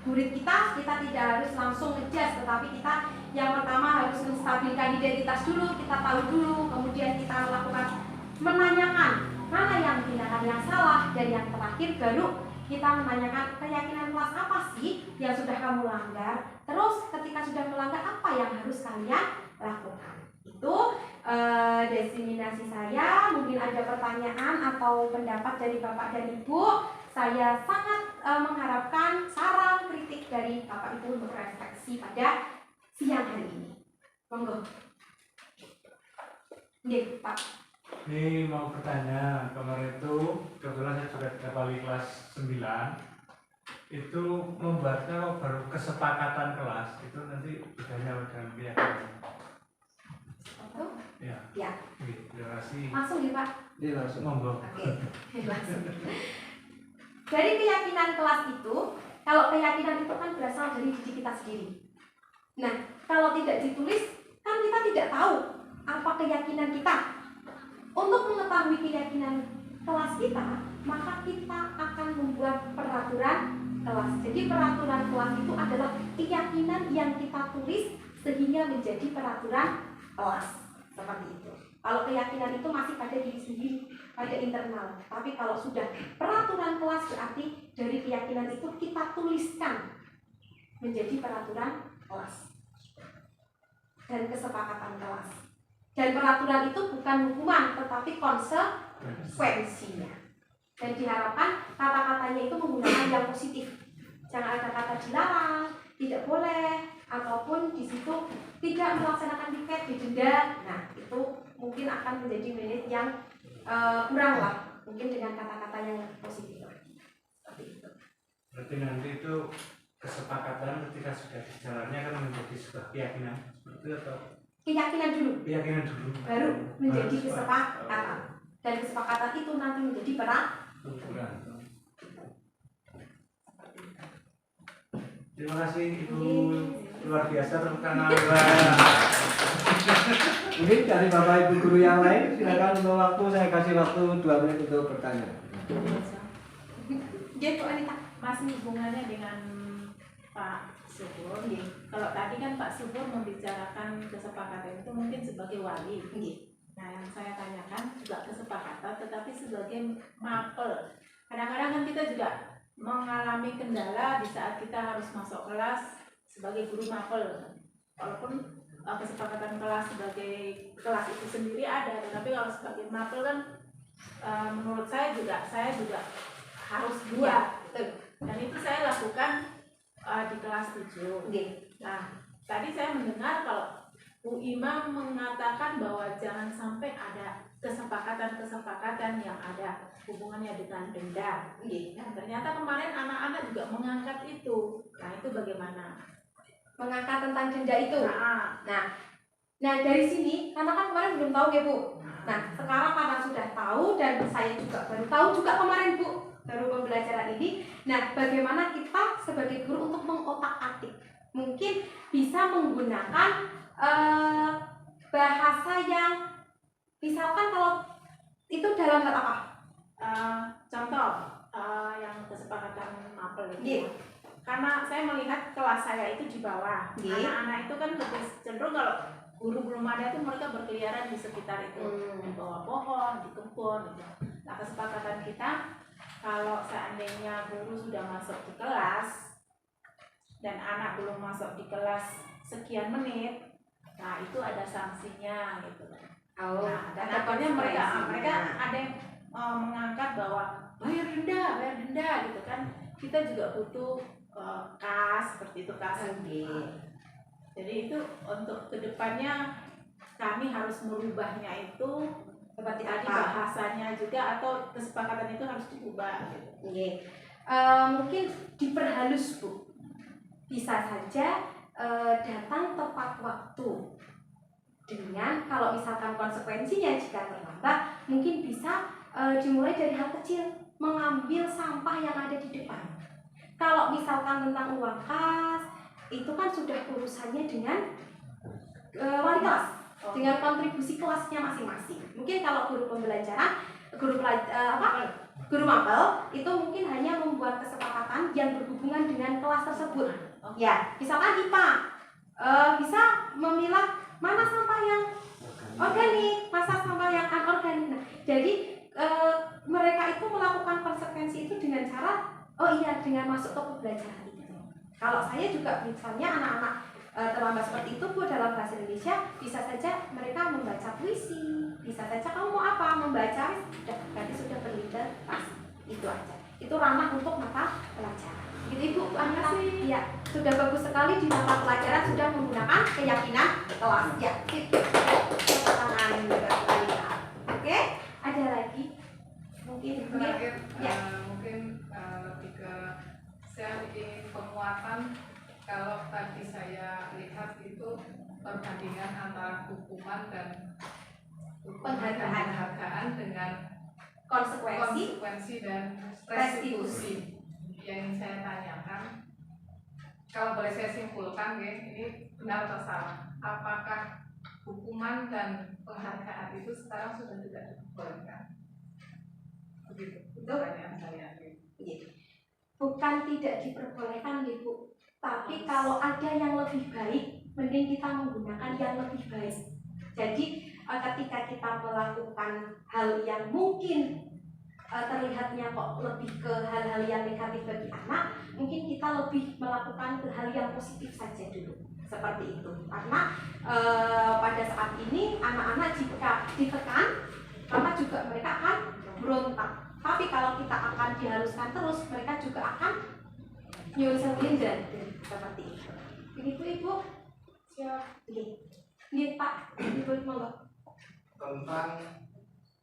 murid kita tidak harus langsung ngejudge, tetapi kita yang pertama harus menstabilkan identitas dulu, kita tahu dulu, kemudian kita melakukan menanyakan mana yang tindakan yang salah, dan yang terakhir baru kita menanyakan keyakinan kelas apa sih yang sudah kamu langgar, terus ketika sudah melanggar apa yang harus kalian lakukan. Itu diseminasi saya. Mungkin ada pertanyaan atau pendapat dari Bapak dan Ibu. Saya sangat mengharapkan saran kritik dari Bapak Ibu untuk refleksi pada siang hari ini. Monggo. Nggih, Pak. Ini mau bertanya, kemarin itu kebetulan saya juga 3 kali kelas 9 itu membuatnya baru kesepakatan kelas itu nanti bedanya dengan keyakinan. Oh, Ya. ya. Terima kasih. Langsung ya Pak. Ini langsung. Monggo. Oke, langsung. Dari keyakinan kelas itu, kalau keyakinan itu kan berasal dari diri kita sendiri. Nah, kalau tidak ditulis, kan kita tidak tahu apa keyakinan kita. Untuk mengetahui keyakinan kelas kita, maka kita akan membuat peraturan kelas. Jadi peraturan kelas itu adalah keyakinan yang kita tulis sehingga menjadi peraturan kelas. Seperti itu. Kalau keyakinan itu masih pada diri sendiri, pada internal. Tapi kalau sudah peraturan kelas, berarti dari keyakinan itu kita tuliskan menjadi peraturan kelas dan kesepakatan kelas. Dan peraturan itu bukan hukuman, tetapi konsekuensinya. Dan diharapkan kata-katanya itu menggunakan yang positif. Jangan ada kata dilarang, tidak boleh, ataupun di situ tidak melaksanakan piket, didenda. Nah, itu mungkin akan menjadi manage yang kurang lah. Mungkin dengan kata-kata yang positif. Seperti itu. Berarti nanti itu kesepakatan ketika sudah dijalannya kan menjadi sebuah keyakinan seperti itu atau Keyakinan dulu, keyakinan dulu baru menjadi Baru kesepakatan. Dan kesepakatan itu nanti menjadi peraturan. Terima kasih Ibu, luar biasa tepuk tangan. Mungkin dari Bapak Ibu guru yang lain, silakan untuk waktu, saya kasih waktu 2 menit untuk bertanya. Jadi Anita. Masih hubungannya dengan Pak Subur. Kalau tadi kan Pak Subur membicarakan kesepakatan itu mungkin sebagai wali. Nah, yang saya tanyakan juga kesepakatan, tetapi sebagai mapel. Kadang-kadang kan kita juga mengalami kendala di saat kita harus masuk kelas sebagai guru mapel. Walaupun kesepakatan kelas sebagai kelas itu sendiri ada, tetapi kalau sebagai mapel kan menurut saya juga harus dua. Dan itu saya lakukan di kelas 7. Nah, tadi saya mendengar kalau Bu Imam mengatakan bahwa jangan sampai ada kesepakatan-kesepakatan yang ada hubungannya dengan denda. Dan ternyata kemarin anak-anak juga mengangkat itu. Nah, itu bagaimana? Mengangkat tentang denda itu. Nah, dari sini, karena kan kemarin belum tahu ya Bu. Nah, sekarang karena sudah tahu dan saya juga baru tahu juga kemarin Bu, baru pembelajaran ini. Nah, bagaimana kita sebagai guru untuk mengotak-atik? Mungkin bisa menggunakan bahasa yang misalkan kalau itu dalam hal apa? Contoh yang kesepakatan mapel itu. Karena saya melihat kelas saya itu di bawah. Anak-anak itu kan lebih cenderung kalau guru belum ada itu mereka berkeliaran di sekitar itu, di bawah pohon, di kebun gitu. Nah, kesepakatan kita kalau seandainya guru sudah masuk di kelas dan anak belum masuk di kelas sekian menit, nah itu ada sanksinya gitu. Nah, dan akhirnya mereka ada yang mengangkat bahwa bayar denda gitu kan. Kita juga butuh kas seperti itu, kas. Jadi itu untuk kedepannya kami harus merubahnya itu seperti tadi bahasanya juga atau kesepakatan itu harus diubah. Mungkin diperhalus Bu. Bisa saja datang tepat waktu. Dengan kalau misalkan konsekuensinya jika terlambat, mungkin bisa dimulai dari hal kecil, mengambil sampah yang ada di depan. Kalau misalkan tentang uang kas, itu kan sudah urusannya dengan wali kelas, dengan kontribusi kelasnya masing-masing. Mungkin kalau guru pembelajaran, guru mapel itu mungkin hanya membuat kesepakatan yang berhubungan dengan kelas tersebut. Ya, misalkan IPA bisa memilah mana sampah yang organik, mana sampah yang anorganik. Nah, jadi mereka itu melakukan konsekuensi itu dengan cara dengan masuk ke pembelajaran itu. Kalau saya juga misalnya anak-anak terlambat seperti itu Bu dalam bahasa Indonesia, bisa saja mereka membaca puisi, bisa saja kamu mau apa membaca, berarti sudah berliterasi, itu aja. Itu ramah untuk mata pelajaran. Gitu Ibu Anita, ya sudah bagus sekali di mata pelajaran sudah menggunakan keyakinan kelas. Ya, tangan Anita. Oke, ada lagi mungkin Terakhir, ya. mungkin lebih ke saya ingin penguatan. Kalau tadi saya lihat itu perbandingan antara hukuman dan penghargaan dengan konsekuensi dan restitusi. Yang ingin saya tanyakan, kalau boleh saya simpulkan ya, ini benar atau salah, apakah hukuman dan penghargaan itu sekarang sudah tidak dibolehkan? Begitu, itu pertanyaan saya. Bukan tidak diperbolehkan Ibu, tapi kalau ada yang lebih baik, mending kita menggunakan yang lebih baik. Jadi ketika kita melakukan hal yang mungkin terlihatnya kok lebih ke hal-hal yang negatif bagi anak, mungkin kita lebih melakukan ke hal yang positif saja dulu, seperti itu. Karena pada saat ini anak-anak jika ditekan, maka juga mereka akan berontak. Tapi kalau kita akan dihaluskan terus, mereka juga akan nyusul dan seperti itu. Begitu Ibu. Siap. Ini Pak, Ibu monggo. Tentang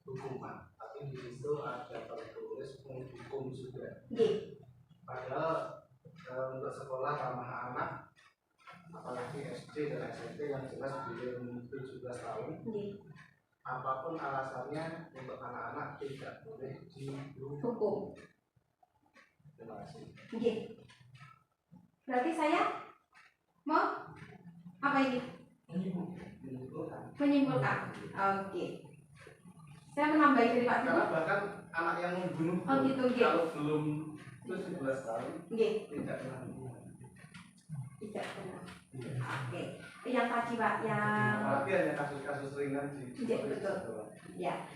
hukuman, tapi di situ ada tertulis menghukum juga. Padahal untuk sekolah ramah anak, apalagi SD dan SMP yang jelas belum 17 tahun, apapun alasannya untuk anak-anak tidak boleh dihukum. Terima kasih. Berarti saya mau apa ini? Menyimpulkan. Oke. Saya menambahi dari Pak Karena Guru. bahkan anak yang membunuh Oh gitu, kalau belum 17 tahun tidak kena hukuman. Tidak benar. Oke. Yang tadi Pak, yang Tapi hanya kasus-kasus ringan sih. betul. Ya.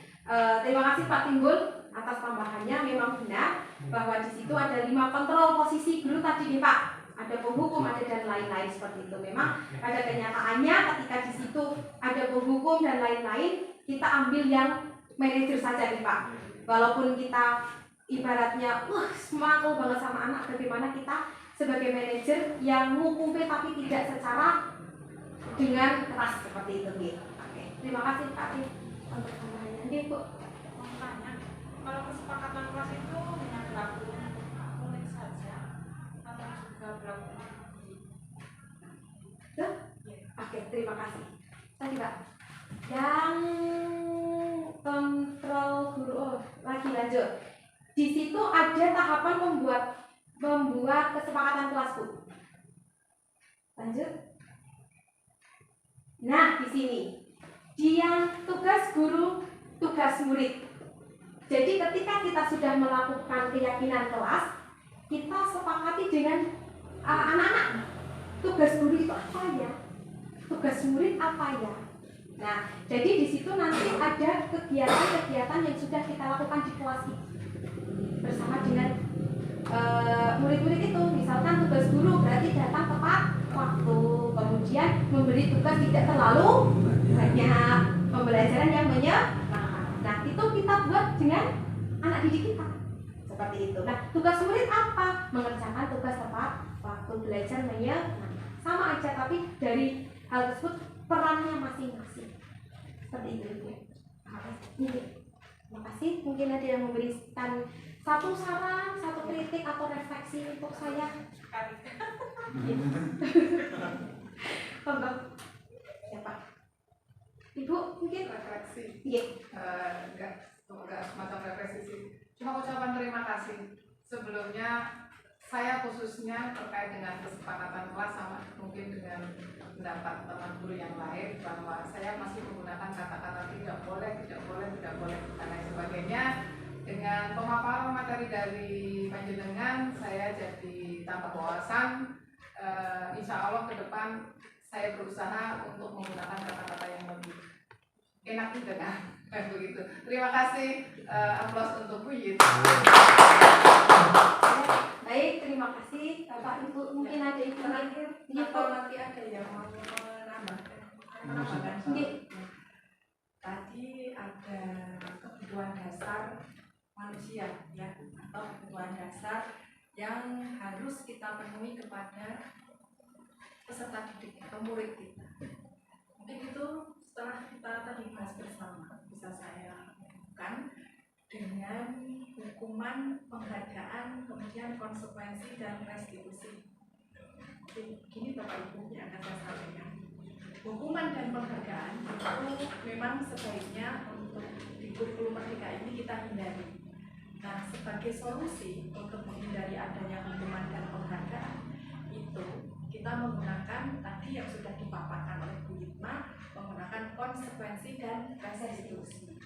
Terima kasih Pak Timbul atas tambahannya. Memang benar bahwa di situ ada 5 kontrol posisi guru tadi nih Pak. Ada penghukum, ada dan lain-lain seperti itu. Memang pada kenyataannya ketika di situ ada penghukum dan lain-lain, kita ambil yang manajer saja nih Pak. Walaupun kita ibaratnya semangat banget sama anak, bagaimana kita sebagai manajer yang menghukumnya tapi tidak secara dengan keras seperti itu nih. Oke. Terima kasih Pak untuk tambahannya. Nih Bu. Mau tanya, kalau kesepakatan kelas itu hanya berlaku murid saja atau juga berlaku Oke, terima kasih. Tadi Pak, yang kontrol guru, lagi lanjut. Di situ ada tahapan membuat kesepakatan kelas Bu. Lanjut. Nah, di sini dia tugas guru, tugas murid. Jadi ketika kita sudah melakukan keyakinan kelas, kita sepakati dengan anak-anak. Tugas guru itu apa ya? Tugas murid apa ya? Nah, jadi di situ nanti ada kegiatan-kegiatan yang sudah kita lakukan di kelas ini bersama dengan murid-murid itu. Misalkan tugas guru berarti datang tepat waktu, kemudian memberi tugas tidak terlalu banyak, pembelajaran yang menyenangkan. Nah, itu kita buat dengan anak didik kita seperti itu. Nah, tugas murid apa? Mengerjakan tugas tepat waktu, belajar menyenangkan. Sama aja, tapi dari hal tersebut perannya masing-masing. Seperti itu. Terima kasih. Mungkin ada yang memberikan satu saran, satu kritik atau refleksi untuk saya. Siapa? Ibu mungkin Refleksi. Iya. Enggak semacam refleksi sih. Cuma ucapan terima kasih. Sebelumnya saya khususnya terkait dengan kesepakatan kelas sama mungkin dengan pendapat teman guru yang lain bahwa saya masih menggunakan kata-kata tidak boleh dan lain sebagainya. Dengan pemaparan materi dari panjenengan, saya jadi tambah wawasan. Insya Allah ke depan saya berusaha untuk menggunakan kata-kata yang lebih enak didengar. Begitu. Terima kasih. Aplaus untuk Bu Yit. Baik, terima kasih Bapak Ibu. Mungkin ada ibu terakhir. atau nanti ada yang mau menambahkan? Tadi ada kebutuhan dasar manusia ya, atau kebutuhan dasar yang harus kita penuhi kepada peserta didik atau murid kita. Mungkin itu setelah kita tadi bahas bersama bisa saya lakukan dengan hukuman, penghargaan, kemudian konsekuensi dan restitusi. Begini Bapak Ibu yang akan saya sampaikan. Hukuman dan penghargaan itu memang sebaiknya untuk di kurikulum Merdeka ini kita hindari. Nah, sebagai solusi untuk menghindari adanya hukuman dan penghargaan itu kita menggunakan tadi yang sudah dipaparkan oleh Bu Yitma, menggunakan konsekuensi dan restitusi.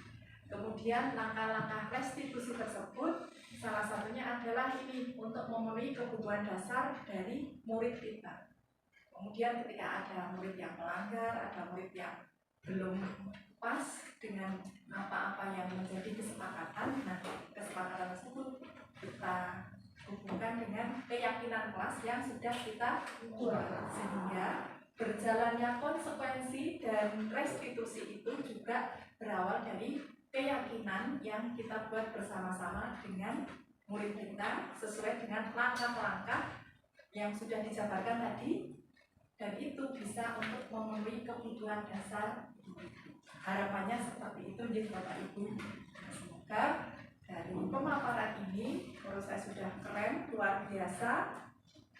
Kemudian langkah-langkah restitusi tersebut salah satunya adalah ini untuk memenuhi kebutuhan dasar dari murid kita. Kemudian ketika ada murid yang melanggar, ada murid yang belum pas dengan apa-apa yang menjadi kesepakatan, nah kesepakatan tersebut kita hubungkan dengan keyakinan kelas yang sudah kita buat, sehingga berjalannya konsekuensi dan restitusi itu juga berawal dari keyakinan yang kita buat bersama-sama dengan murid kita sesuai dengan langkah-langkah yang sudah dijabarkan tadi, dan itu bisa untuk memenuhi kebutuhan dasar. Harapannya seperti itu ya Bapak Ibu. Semoga dari pemaparan ini menurut saya sudah keren, luar biasa,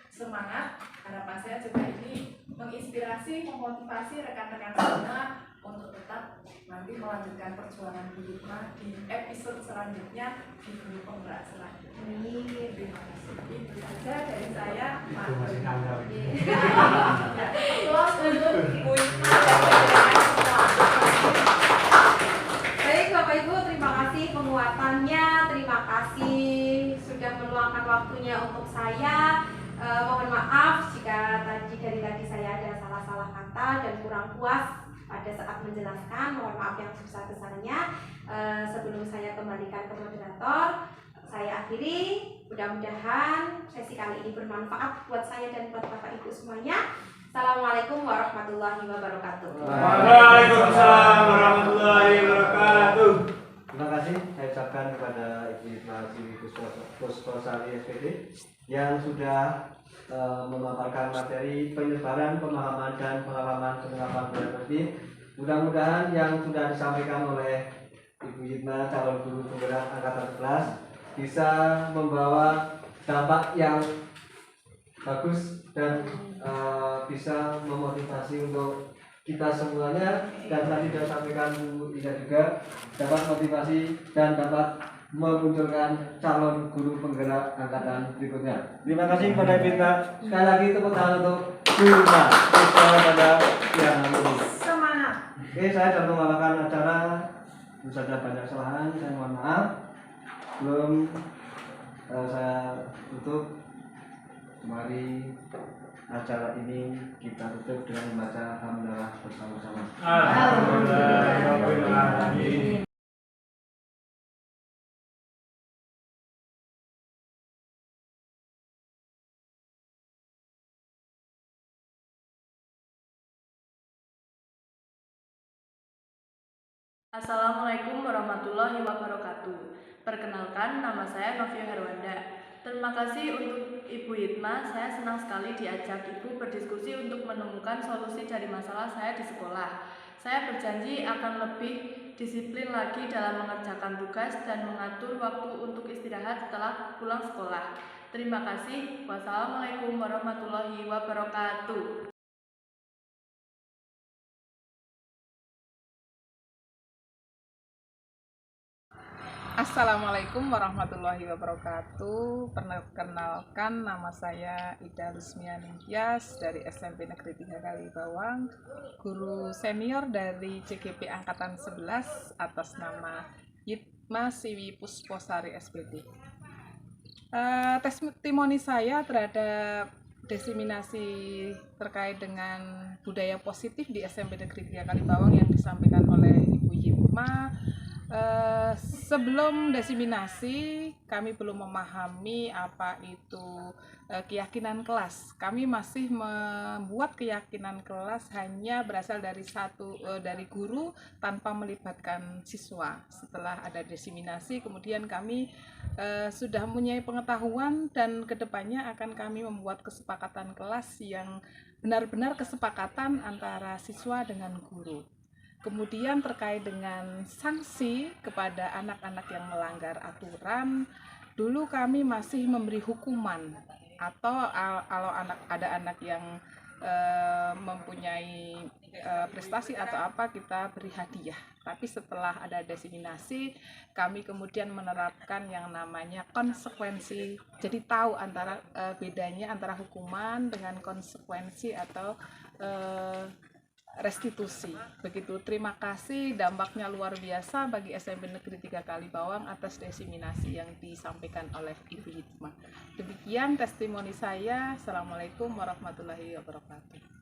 semangat. Harapan saya juga ini menginspirasi, memotivasi rekan-rekan saya untuk tetap nanti melanjutkan perjuangan Bu Hikmah di episode selanjutnya di Guru Penggerak selanjutnya. Terima kasih. Itu saja dari saya. Itu masih nganggur. Ya, close untuk Ibu Hikmah dan rekan-rekan semua. Baik Bapak Ibu, terima kasih penguatannya, terima kasih sudah meluangkan waktunya untuk saya. Mohon maaf jika dari tadi saya ada salah-salah kata dan kurang puas pada saat menjelaskan. Mohon maaf yang sebesar-besarnya. Sebelum saya kembalikan ke moderator, saya akhiri. Mudah-mudahan sesi kali ini bermanfaat buat saya dan buat Bapak Ibu semuanya. Assalamualaikum warahmatullahi wabarakatuh. Waalaikumsalam warahmatullahi wabarakatuh. Terima kasih saya ucapkan kepada Ibu Hikmah Puspasari SPD yang sudah memaparkan materi penyebaran pemahaman dan pengalaman penerapan berarti. Mudah-mudahan yang sudah disampaikan oleh Ibu Hikmah calon guru penggerak angkatan 11 bisa membawa dampak yang bagus dan bisa memotivasi untuk kita semuanya, dan tadi sudah sampaikan Bu Ida juga dapat motivasi dan dapat memunculkan calon guru penggerak angkatan berikutnya. Terima kasih kepada Ibu Hikmah. Sekali lagi tepuk tangan untuk Bu Hikmah pada siang hari ini. Semangat. Oke, saya sudah mengamalkan acara. Tentu saja banyak kesalahan, saya mohon maaf. Belum saya tutup. Mari acara ini kita tutup dengan membaca hamdalah bersama-sama. Alhamdulillahirobbilalamin. Assalamualaikum warahmatullahi wabarakatuh. Perkenalkan, nama saya Novia Herwanda. Terima kasih untuk Ibu Hikmah. Saya senang sekali diajak Ibu berdiskusi untuk menemukan solusi dari masalah saya di sekolah. Saya berjanji akan lebih disiplin lagi dalam mengerjakan tugas dan mengatur waktu untuk istirahat setelah pulang sekolah. Terima kasih. Wassalamualaikum warahmatullahi wabarakatuh. Assalamualaikum warahmatullahi wabarakatuh. Perkenalkan, nama saya Ida Rusmia Ningtyas dari SMP Negeri 3 Kalibawang, guru senior dari CGP Angkatan 11 atas nama Hikmah Siwi Pusposari SPD. Testimoni saya terhadap diseminasi terkait dengan budaya positif di SMP Negeri 3 Kalibawang yang disampaikan oleh Ibu Hikmah. Sebelum diseminasi, kami belum memahami apa itu keyakinan kelas. Kami masih membuat keyakinan kelas hanya berasal dari guru tanpa melibatkan siswa. Setelah ada diseminasi, kemudian kami sudah mempunyai pengetahuan dan kedepannya akan kami membuat kesepakatan kelas yang benar-benar kesepakatan antara siswa dengan guru. Kemudian terkait dengan sanksi kepada anak-anak yang melanggar aturan, dulu kami masih memberi hukuman, atau kalau ada anak yang mempunyai prestasi atau apa, kita beri hadiah. Tapi setelah ada diseminasi, kami kemudian menerapkan yang namanya konsekuensi. Jadi tahu antara bedanya antara hukuman dengan konsekuensi atau restitusi. Begitu, terima kasih, dampaknya luar biasa bagi SMP Negeri 3 Kalibawang atas diseminasi yang disampaikan oleh Ibu Hikmah. Demikian testimoni saya. Assalamualaikum warahmatullahi wabarakatuh.